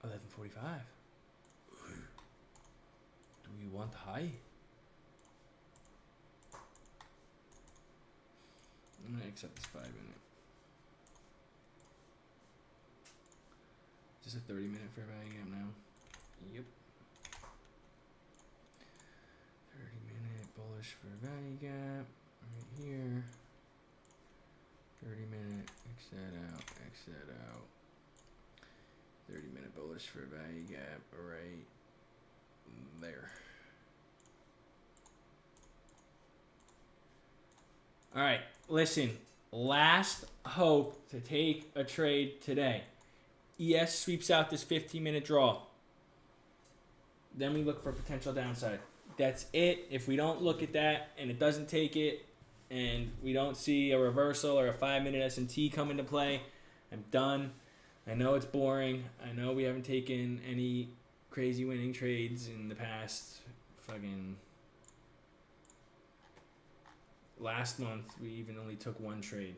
11:45. Do you want high? I'm gonna accept this 5-minute. Just a 30-minute fair value gap now. Yep. 30-minute bullish fair value gap right here. 30-minute, X that out, X that out. 30-minute bullish fair value gap right there. All right, listen. Last hope to take a trade today. ES sweeps out this 15-minute draw. Then we look for potential downside. That's it. If we don't look at that and it doesn't take it and we don't see a reversal or a 5-minute S&T come into play, I'm done. I know it's boring. I know we haven't taken any crazy winning trades in the past fucking... Last month, we even only took 1 trade.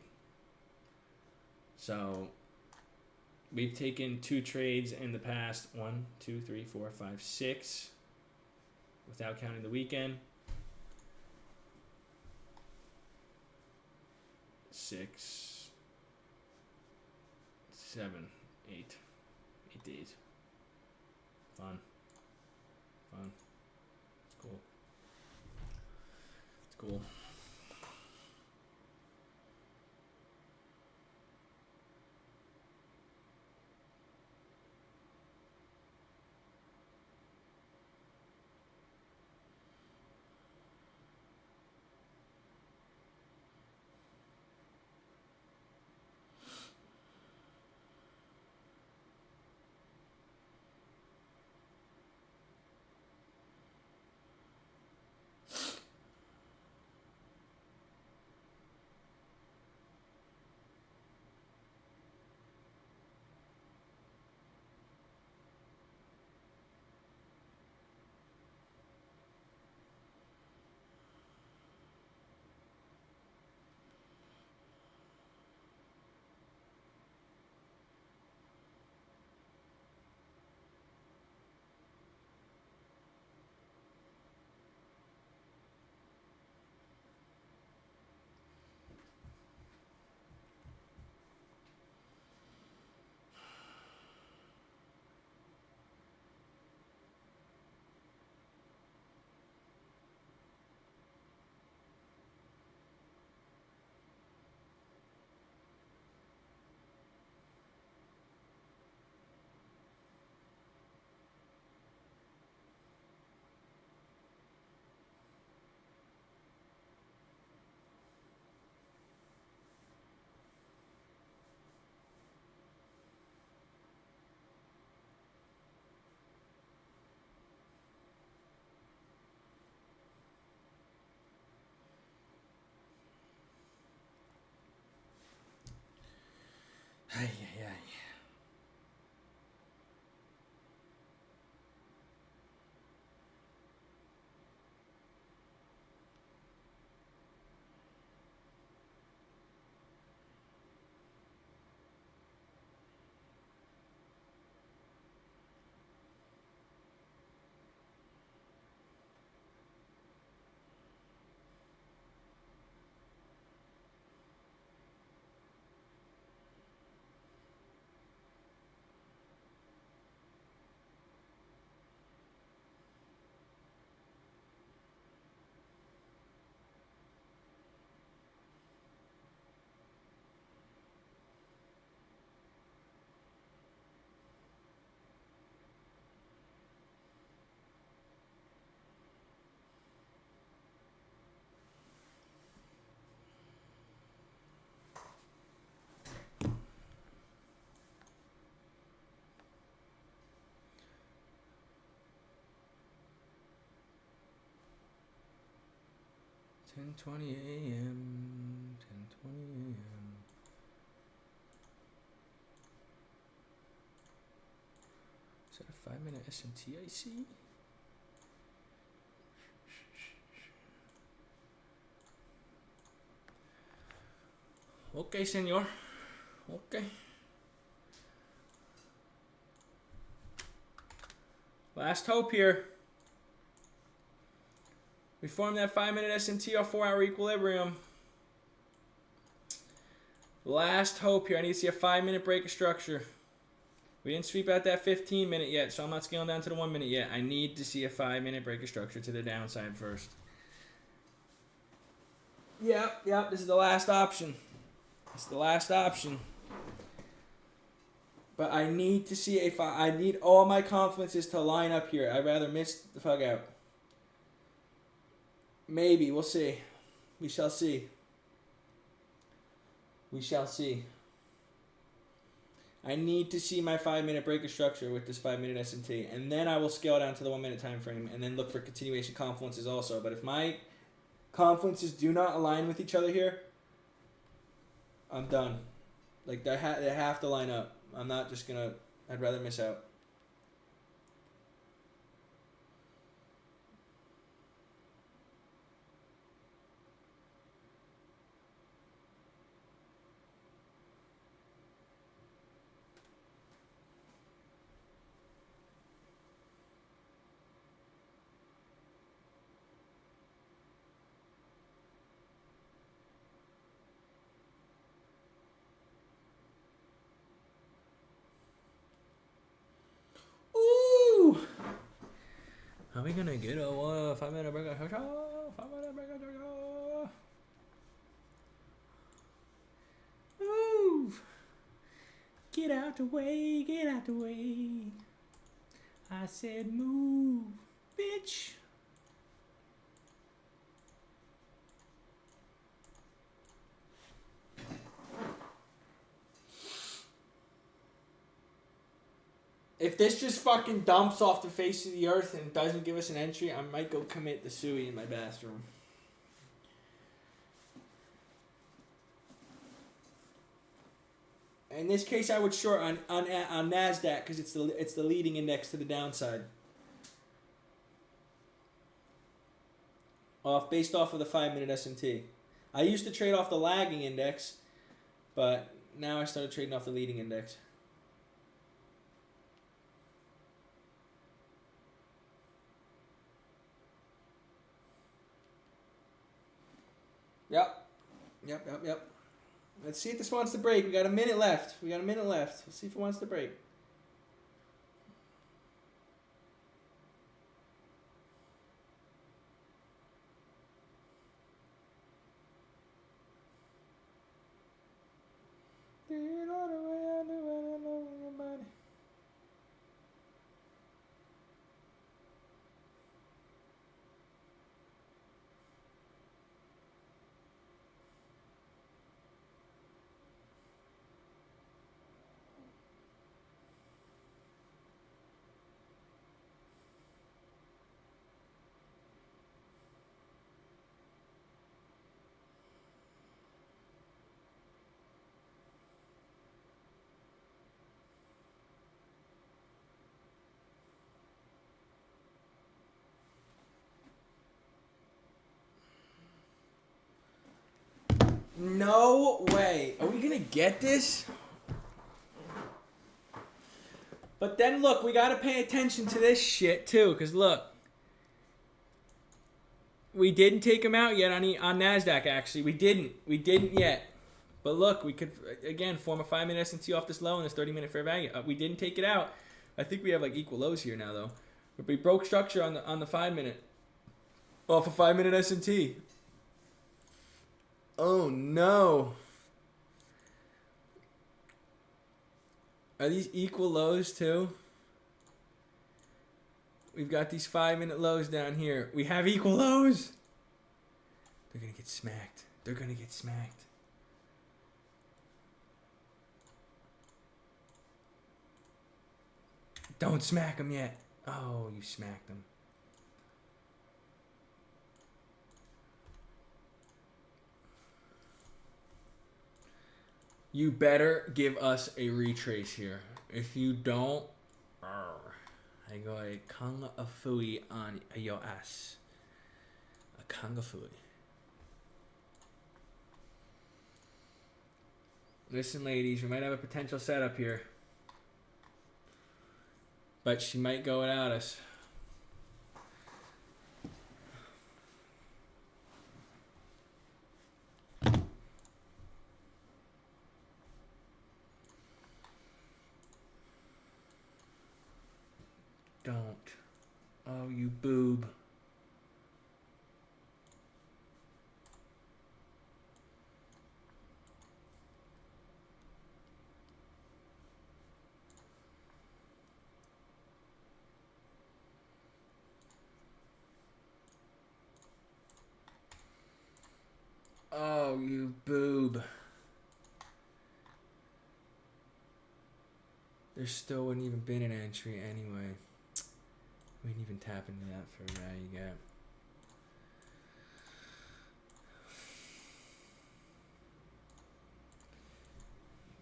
So, we've taken 2 trades in the past. 1, 2, 3, 4, 5, 6. Without counting the weekend. 6, 7, 8. 8 days. Fun. Fun. It's cool. It's cool. Ay, ay, ay. $10:20 a.m. 10:20 a.m. Is that a 5-minute SMT I see? Okay, senor. Okay. Last hope here. We formed that 5-minute SMT off 4-hour equilibrium. Last hope here. I need to see a 5-minute break of structure. We didn't sweep out that 15-minute yet, so I'm not scaling down to the 1 minute yet. I need to see a 5-minute break of structure to the downside first. Yep, this is the last option. It's the last option. But I need to see I need all my confidences to line up here. I'd rather miss the fuck out. Maybe, we'll see. We shall see. We shall see. I need to see my 5-minute break of structure with this 5-minute SMT, and then I will scale down to the 1 minute time frame, and then look for continuation confluences also. But if my confluences do not align with each other here, I'm done. Like they have to line up. I'm not just gonna. I'd rather miss out. Are we gonna get a 5-minute break? 5-minute break. Move. Get out the way. Get out the way. I said move, bitch. If this just fucking dumps off the face of the earth and doesn't give us an entry, I might go commit the sui in my bathroom. In this case, I would short on Nasdaq because it's the leading index to the downside. Based off of the 5-minute SMT. I used to trade off the lagging index, but now I started trading off the leading index. Yep. Let's see if this wants to break. We got a minute left. Let's see if it wants to break. No way. Are we gonna get this? But then look, we gotta pay attention to this shit too, cause look, we didn't take him out yet on Nasdaq. Actually, we didn't yet. But look, we could again form a 5-minute S&T off this low and this 30-minute fair value. We didn't take it out. I think we have like equal lows here now though. But we broke structure on the 5-minute off a 5-minute S&T. Oh no. Are these equal lows too? We've got these 5-minute lows down here. We have equal lows. They're going to get smacked. They're going to get smacked. Don't smack them yet. Oh, you smacked them. You better give us a retrace here. If you don't, I go a kung fui on your ass. A kung fui. Listen, ladies, we might have a potential setup here. But she might go without us. Don't. Oh, you boob. Oh, you boob. There still wouldn't even been an entry anyway. We didn't even tap into that for value gap.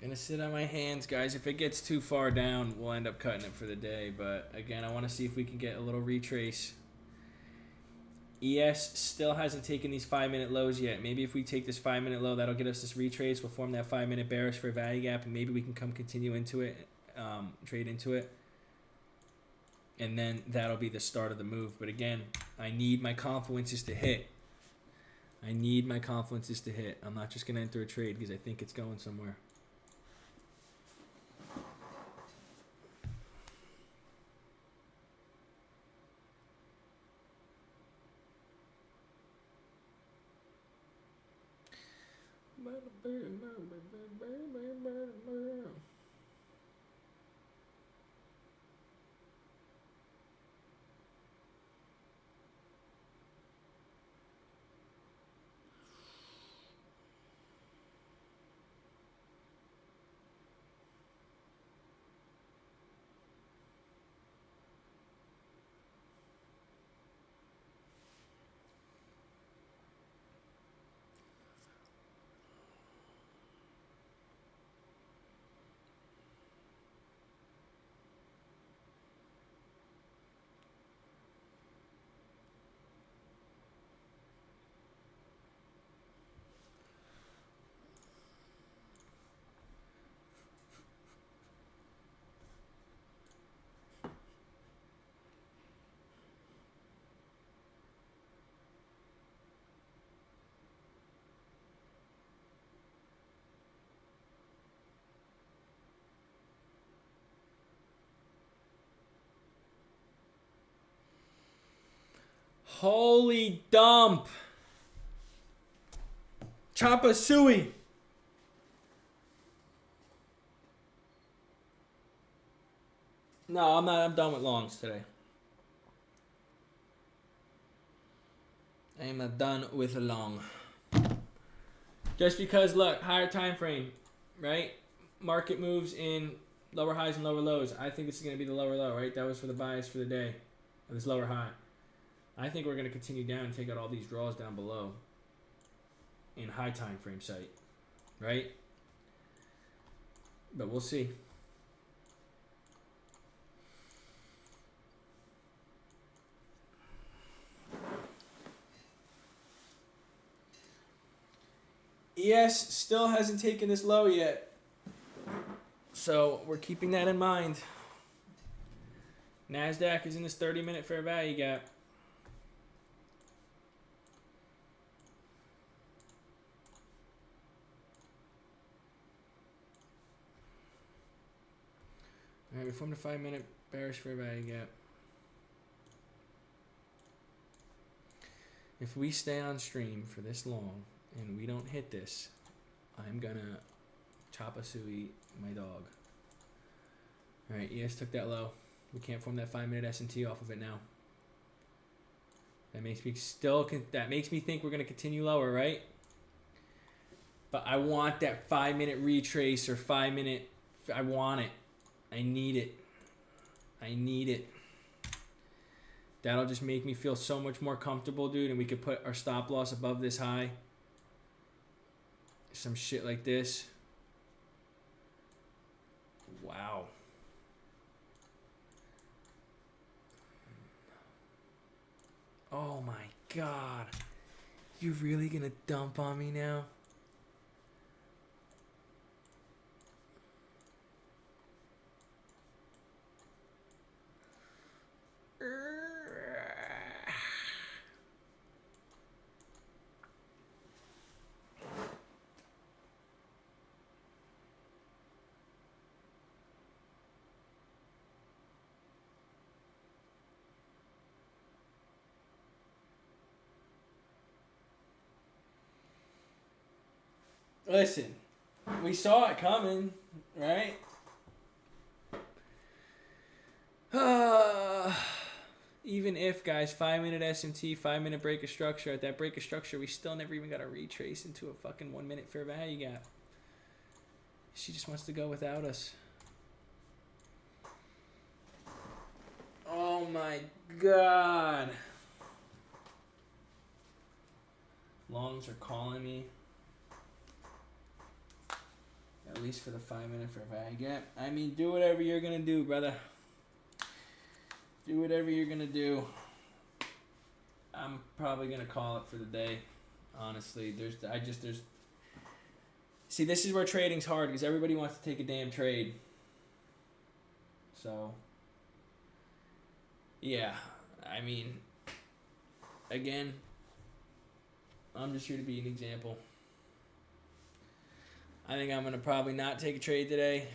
Gonna sit on my hands, guys. If it gets too far down, we'll end up cutting it for the day. But again, I want to see if we can get a little retrace. ES still hasn't taken these 5-minute lows yet. Maybe if we take this 5-minute low, that'll get us this retrace. We'll form that 5-minute bearish for a value gap, and maybe we can come continue into it, trade into it. And then that'll be the start of the move. But again, I need my confluences to hit. I need my confluences to hit. I'm not just going to enter a trade because I think it's going somewhere. Holy dump. Choppa Suey. No, I'm not. I'm done with longs today. I'm done with a long. Just because, look, higher time frame, right? Market moves in lower highs and lower lows. I think this is going to be the lower low, right? That was for the bias for the day. This lower high. I think we're going to continue down and take out all these draws down below in high time frame sight, right? But we'll see. ES still hasn't taken this low yet. So we're keeping that in mind. NASDAQ is in this 30-minute fair value gap. All right, we formed a 5-minute bearish fair value gap. If we stay on stream for this long and we don't hit this, I'm gonna chop a suey my dog. All right, ES took that low. We can't form that 5-minute S&T off of it now. That makes me think we're gonna continue lower, right? But I want that 5-minute retrace or 5-minute. I want it. I need it. I need it. That'll just make me feel so much more comfortable, dude. And we could put our stop loss above this high. Some shit like this. Wow. Oh my God. You really gonna dump on me now? Listen, we saw it coming, right? Even if, guys, 5-minute S&T, 5-minute break of structure. At that break of structure, we still never even got a retrace into a fucking 1-minute fair value gap. She just wants to go without us. Oh my God. Longs are calling me. At least for the 5-minute fair value gap. I mean, do whatever you're going to do, brother. Do whatever you're going to do. I'm probably going to call it for the day. Honestly, see, this is where trading's hard because everybody wants to take a damn trade. So, yeah. I mean, again, I'm just here to be an example. I think I'm going to probably not take a trade today.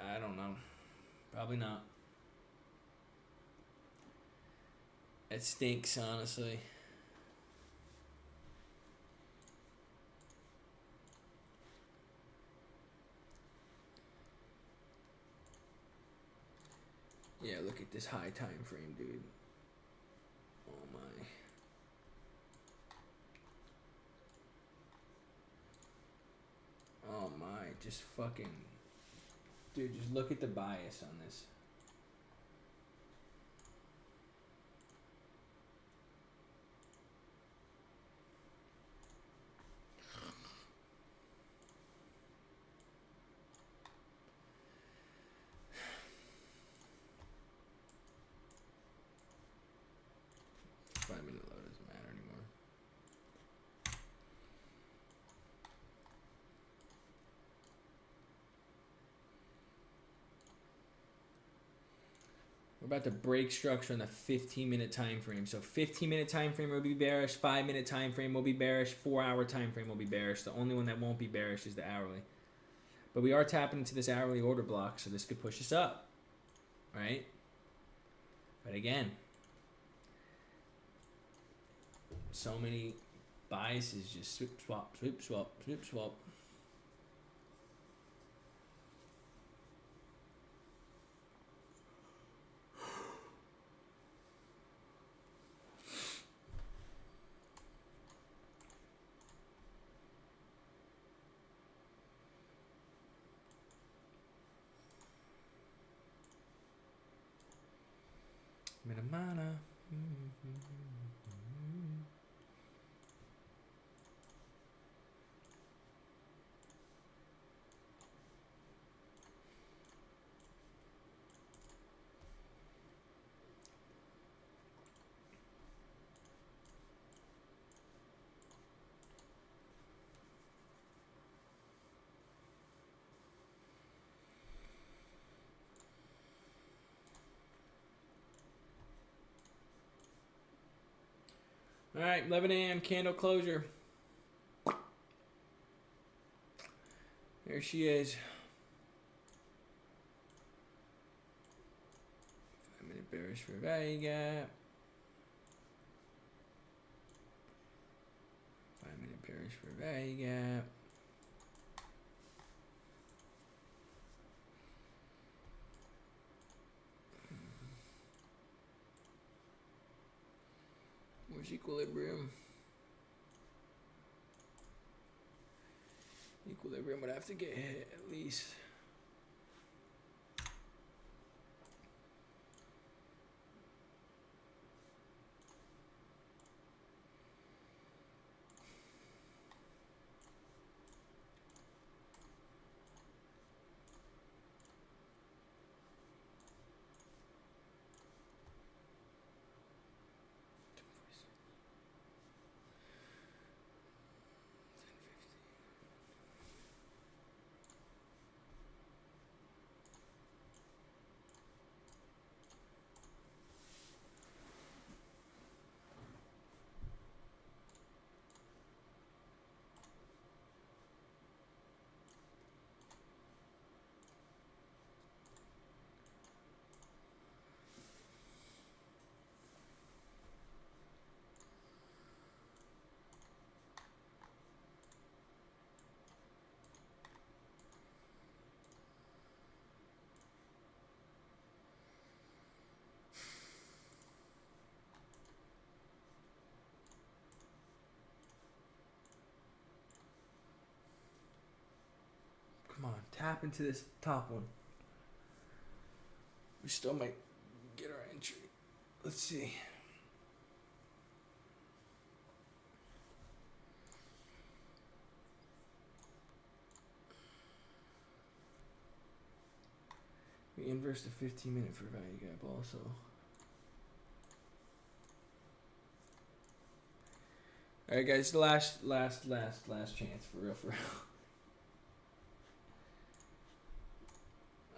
I don't know. Probably not. It stinks, honestly. Yeah, look at this high time frame, dude. Oh my. Oh my, just fucking... Dude, just look at the bias on this. We're about to break structure on the 15-minute time frame. So 15-minute time frame will be bearish, 5-minute time frame will be bearish, 4-hour time frame will be bearish. The only one that won't be bearish is the hourly. But we are tapping into this hourly order block, so this could push us up, right? But again, so many biases, just swoop, swap, swoop, swap, swoop, swap. Minamana. All right, 11 a.m. candle closure. There she is. 5-minute bearish for value gap. 5-minute bearish for value gap. Where's equilibrium? Equilibrium would have to get hit at least. Come on, tap into this top one. We still might get our entry. Let's see. We inverse the 15-minute for value gap also. All right, guys, last chance for real.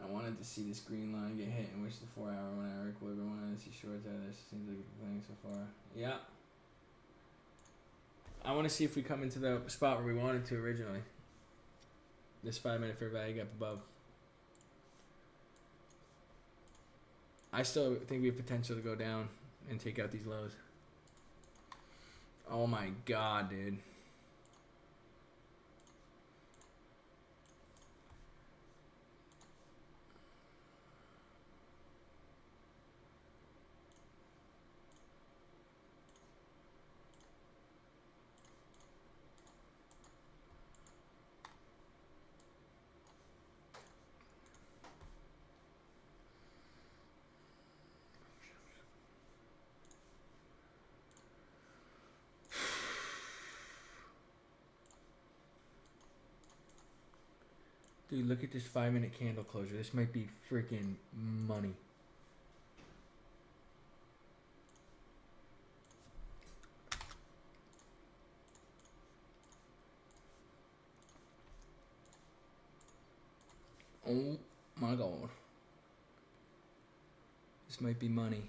I wanted to see this green line get hit and wish the 4-hour, 1-hour equilibrium. Wanted to see shorts out of this. Seems like it's playing so far. Yeah. I want to see if we come into the spot where we wanted to originally. This 5-minute fair value gap above. I still think we have potential to go down and take out these lows. Oh my god, dude. Dude, look at this 5-minute candle closure. This might be freaking money. Oh my god. This might be money.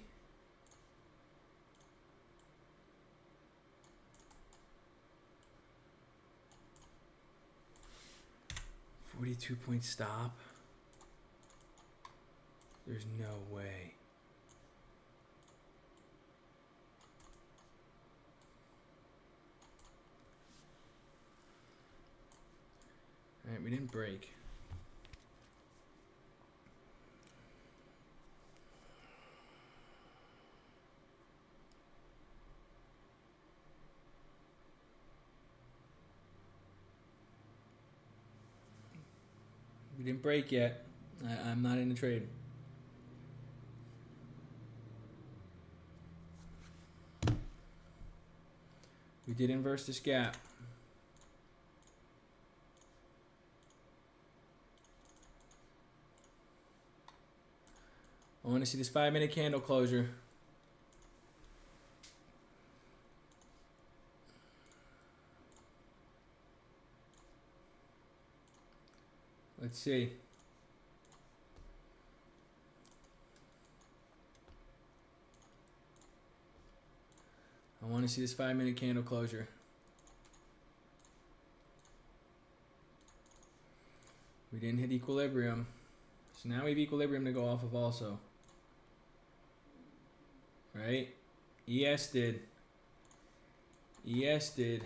$42-point stop. There's no way. All right, we didn't break. We didn't break yet. I'm not in the trade. We did inverse this gap. I want to see this 5-minute candle closure. Let's see. I want want to see this 5-minute candle closure. We didn't hit equilibrium. So now we have equilibrium to go off of also. Right? ES did. ES did.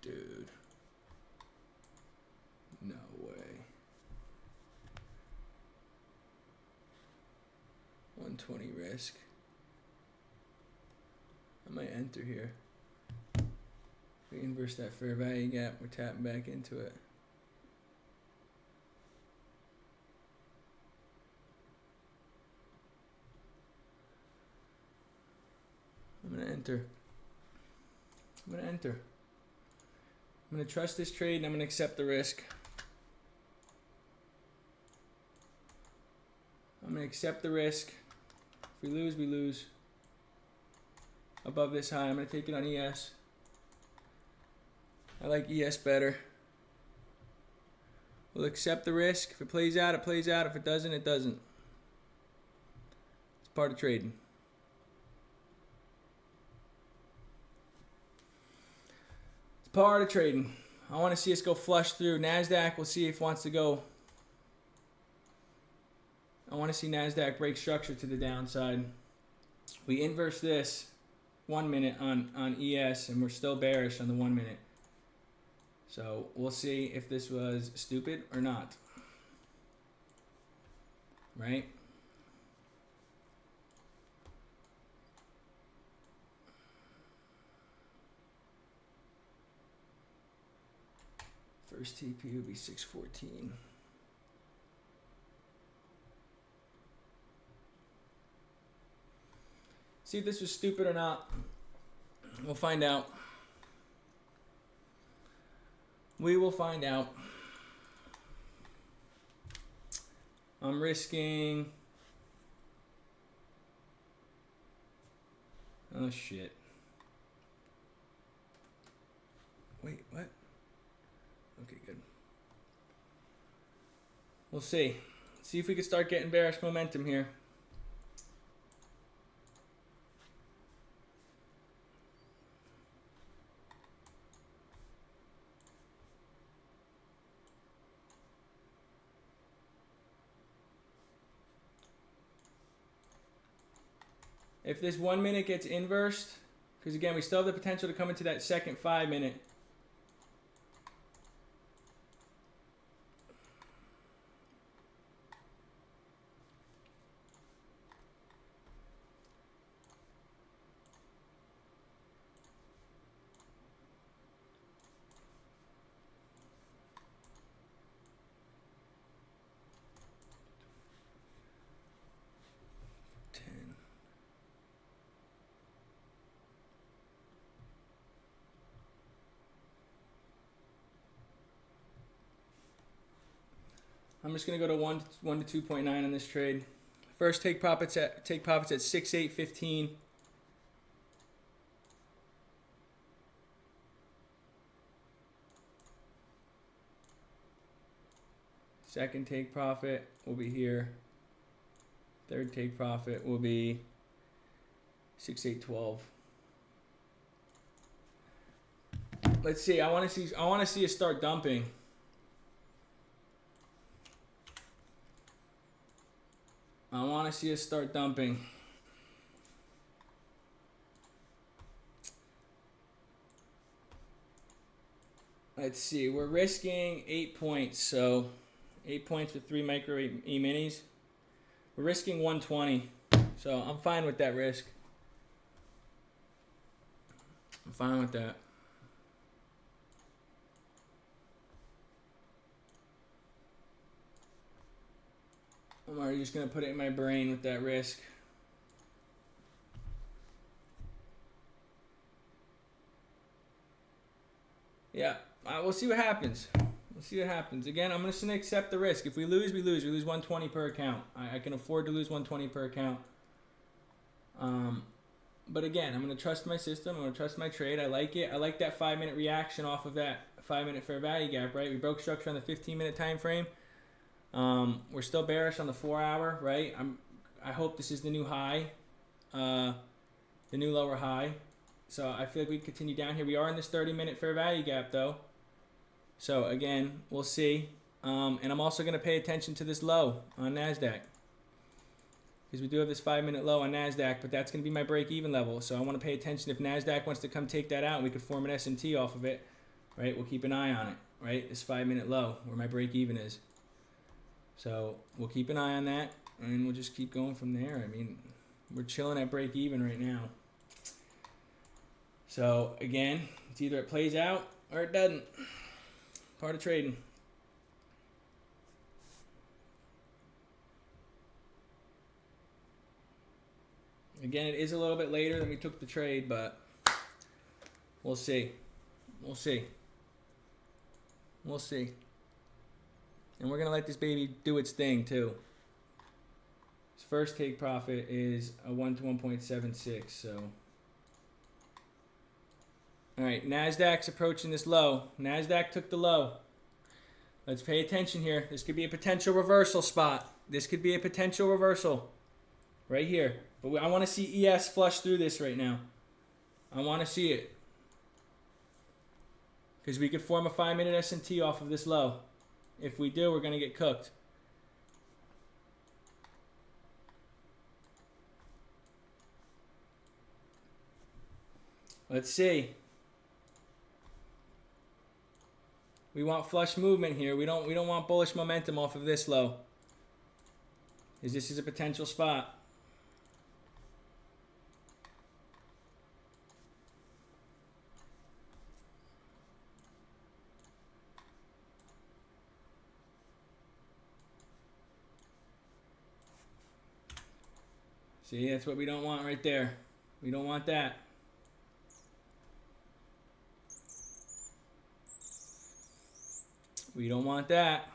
Dude. No way. 120 risk. I might enter here. We inverse that fair value gap. We're tapping back into it. I'm going to enter. I'm going to enter. I'm going to trust this trade and I'm going to accept the risk. I'm going to accept the risk. If we lose, we lose. Above this high, I'm going to take it on ES. I like ES better. We'll accept the risk. If it plays out, it plays out. If it doesn't, it doesn't. It's part of trading. It's part of trading. I want to see us go flush through. NASDAQ, we'll see if it wants to go. I want to see NASDAQ break structure to the downside. We inverse this 1 minute on ES, and we're still bearish on the 1 minute. So we'll see if this was stupid or not. Right? First TP will be 614. See if this was stupid or not. We'll find out. We will find out. I'm risking. Oh shit. Wait, what? Okay, good. We'll see. See if we can start getting bearish momentum here. If this 1 minute gets inversed, because again, we still have the potential to come into that second 5 minute. I'm just gonna go to 1 to 2.9 on this trade. First take profits at 6.815. Second take profit will be here. Third take profit will be 6.812. Let's see. I want to see us start dumping. I want to see us start dumping. Let's see. We're risking 8 points. So 8 points with 3 micro E-minis. We're risking 120. So I'm fine with that risk. I'm fine with that. I'm already just going to put it in my brain with that risk. Yeah, we'll see what happens. We'll see what happens. Again, I'm just going to accept the risk. If we lose, we lose. We lose 120 per account. I can afford to lose 120 per account. But again, I'm going to trust my system. I'm going to trust my trade. I like it. I like that 5-minute reaction off of that 5-minute fair value gap, right? We broke structure on the 15-minute time frame. We're still bearish on the 4-hour, right? I hope this is the new high, the new lower high. So I feel like we continue down here. We are in this 30-minute fair value gap, though. So again, we'll see. And I'm also going to pay attention to this low on NASDAQ, because we do have this 5-minute low on NASDAQ, but that's going to be my break-even level. So I want to pay attention. If NASDAQ wants to come take that out and we could form an S&T off of it, right, we'll keep an eye on it, right? This 5-minute low where my break-even is. So we'll keep an eye on that, and we'll just keep going from there. I mean, we're chilling at break-even right now. So again, it's either it plays out or it doesn't. Part of trading. Again, it is a little bit later than we took the trade, but we'll see. We'll see. We'll see. And we're going to let this baby do its thing, too. Its first take profit is a 1 to 1.76, so. All right, NASDAQ's approaching this low. NASDAQ took the low. Let's pay attention here. This could be a potential reversal spot. This could be a potential reversal right here. But I want to see ES flush through this right now. I want to see it. Because we could form a 5-minute S&T off of this low. If we do, we're going to get cooked. Let's see. We want flush movement here. We don't want bullish momentum off of this low, because this is a potential spot. See, that's what we don't want right there. We don't want that. We don't want that.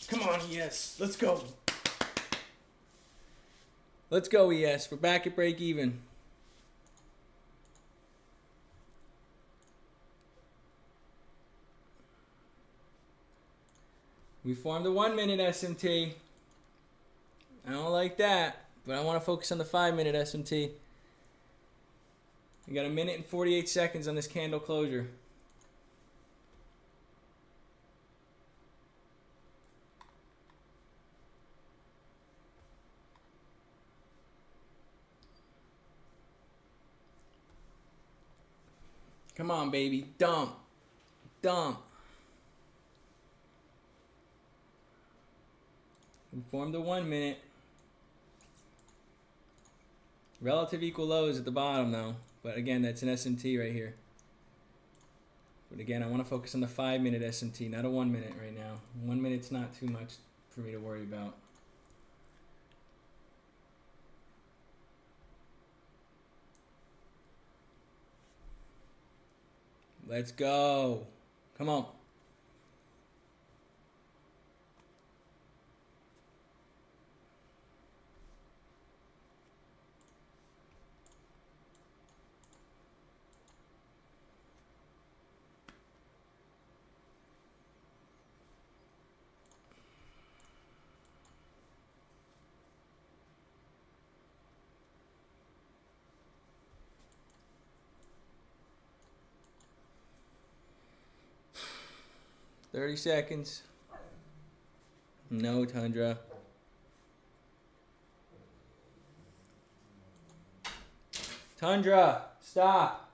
Come on, ES. Let's go. Let's go, ES. We're back at break even. We formed a 1-minute SMT. I don't like that, but I want to focus on the 5-minute SMT. We got 1 minute and 48 seconds on this candle closure. Come on, baby. Dump. Dump. We formed a 1 minute. Relative equal lows at the bottom, though. But again, that's an SMT right here. But again, I want to focus on the 5-minute SMT, not a 1 minute right now. 1 minute's not too much for me to worry about. Let's go. Come on. $30 seconds. No, Tundra. Tundra, stop.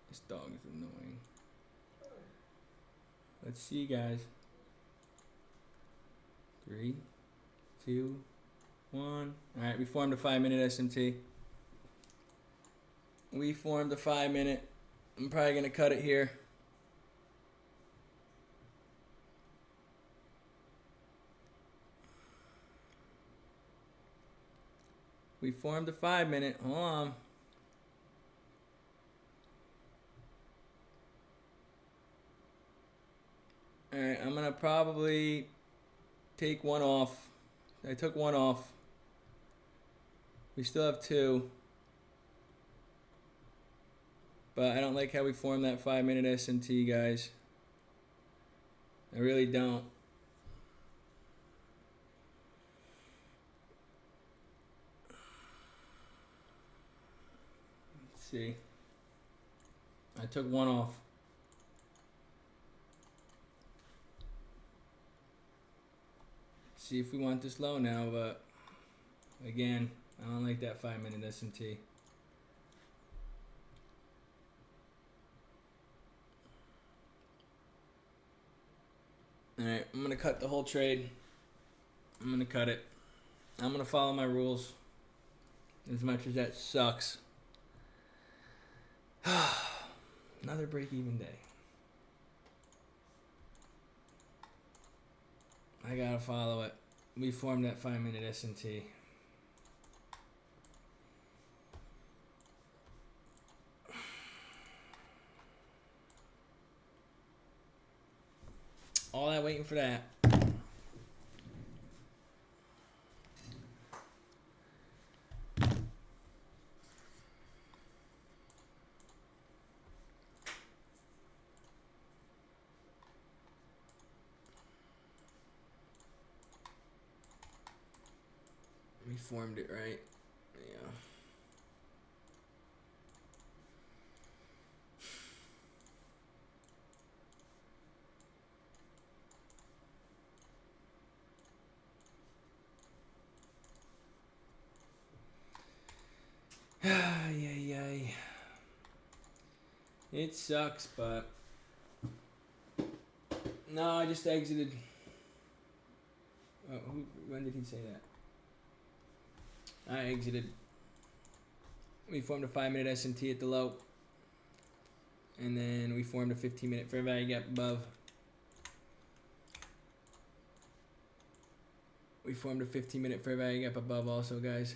This dog is annoying. Let's see, guys. 3, 2, 1. All right, we formed a 5-minute SMT. We formed a 5-minute. I'm probably going to cut it here. We formed a 5-minute. Hold on. All right, I'm going to probably take one off. I took one off. We still have 2. But I don't like how we formed that 5-minute SMT, guys. I really don't. Let's see. I took one off. See if we want this low now, but again, I don't like that 5-minute SMT. Alright, I'm going to cut the whole trade. I'm going to cut it. I'm going to follow my rules. As much as that sucks. Another break-even day. I got to follow it. We formed that 5-minute SMT. All that waiting for that. We formed it, right? Yeah. Ay. It sucks, but no, I just exited. When did he say that? I exited. We formed a 5-minute SMT at the low, and then we formed a 15-minute fair value gap above. We formed a 15-minute fair value gap above also, guys.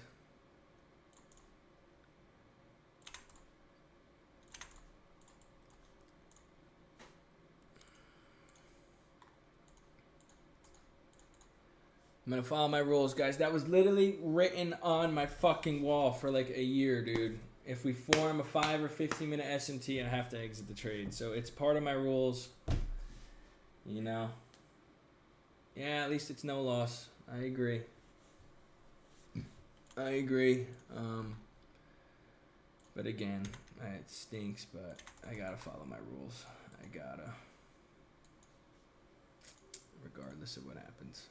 I'm gonna follow my rules, guys. That was literally written on my fucking wall for like a year, dude. If we form a 5 or 15-minute SMT, I have to exit the trade. So it's part of my rules. You know. Yeah, at least it's no loss. I agree. But again, it stinks, but I gotta follow my rules. I gotta. Regardless of what happens.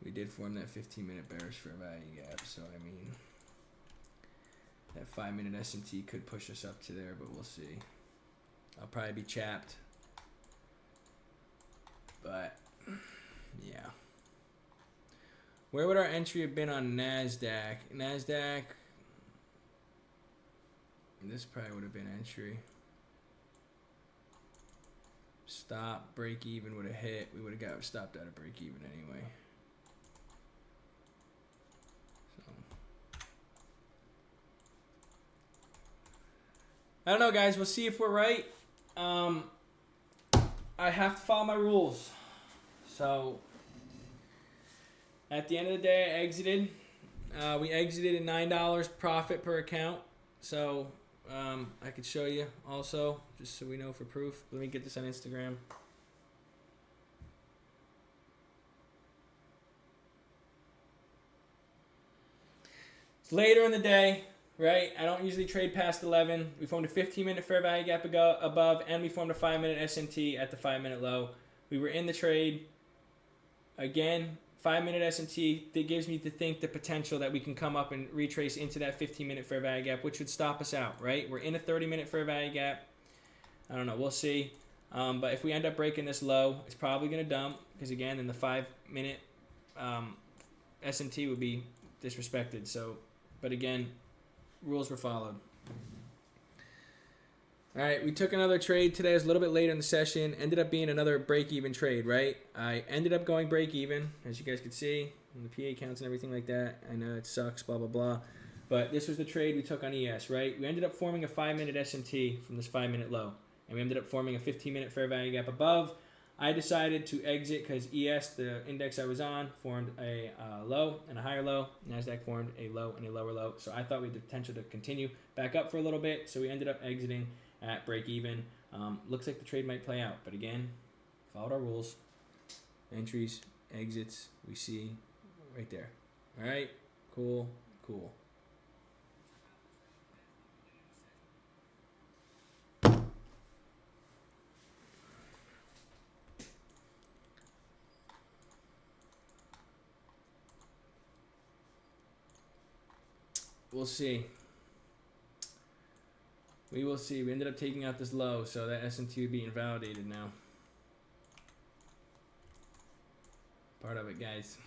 We did form that 15-minute bearish fair value gap, so I mean, that 5-minute SMT could push us up to there, but we'll see. I'll probably be chapped, but yeah. Where would our entry have been on NASDAQ? NASDAQ, this probably would have been entry. Stop, break even would have hit. We would have got stopped at a break even anyway. I don't know, guys. We'll see if we're right. I have to follow my rules. So, at the end of the day, I exited. We exited at $9 profit per account. So, I could show you also, just so we know for proof. Let me get this on Instagram. It's later in the day. Right? I don't usually trade past 11. We formed a 15-minute fair value gap above, and we formed a 5-minute SMT at the 5-minute low. We were in the trade. Again, 5-minute SMT, that gives me to think the potential that we can come up and retrace into that 15-minute fair value gap, which would stop us out, right? We're in a 30-minute fair value gap. I don't know. We'll see. But if we end up breaking this low, it's probably going to dump because, again, in the 5-minute S&T would be disrespected. So, but again, rules were followed. All right, we took another trade today. It was a little bit later in the session. Ended up being another break-even trade, right? I ended up going break-even, as you guys could see, in the PA counts and everything like that. I know it sucks, blah, blah, blah. But this was the trade we took on ES, right? We ended up forming a 5-minute S&T from this 5-minute low. And we ended up forming a 15-minute fair value gap above. I decided to exit because ES, the index I was on, formed a low and a higher low. NASDAQ formed a low and a lower low. So I thought we had the potential to continue back up for a little bit. So we ended up exiting at break even. Looks like the trade might play out, but again, followed our rules. Entries, exits, we see right there. All right, cool. We'll see. We will see. We ended up taking out this low, so that S&T would be invalidated now. Part of it, guys.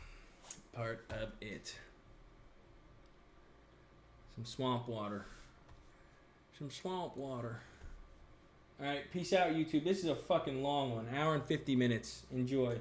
Part of it. Some swamp water. Alright, peace out, YouTube. This is a fucking long one. 1 hour and 50 minutes. Enjoy.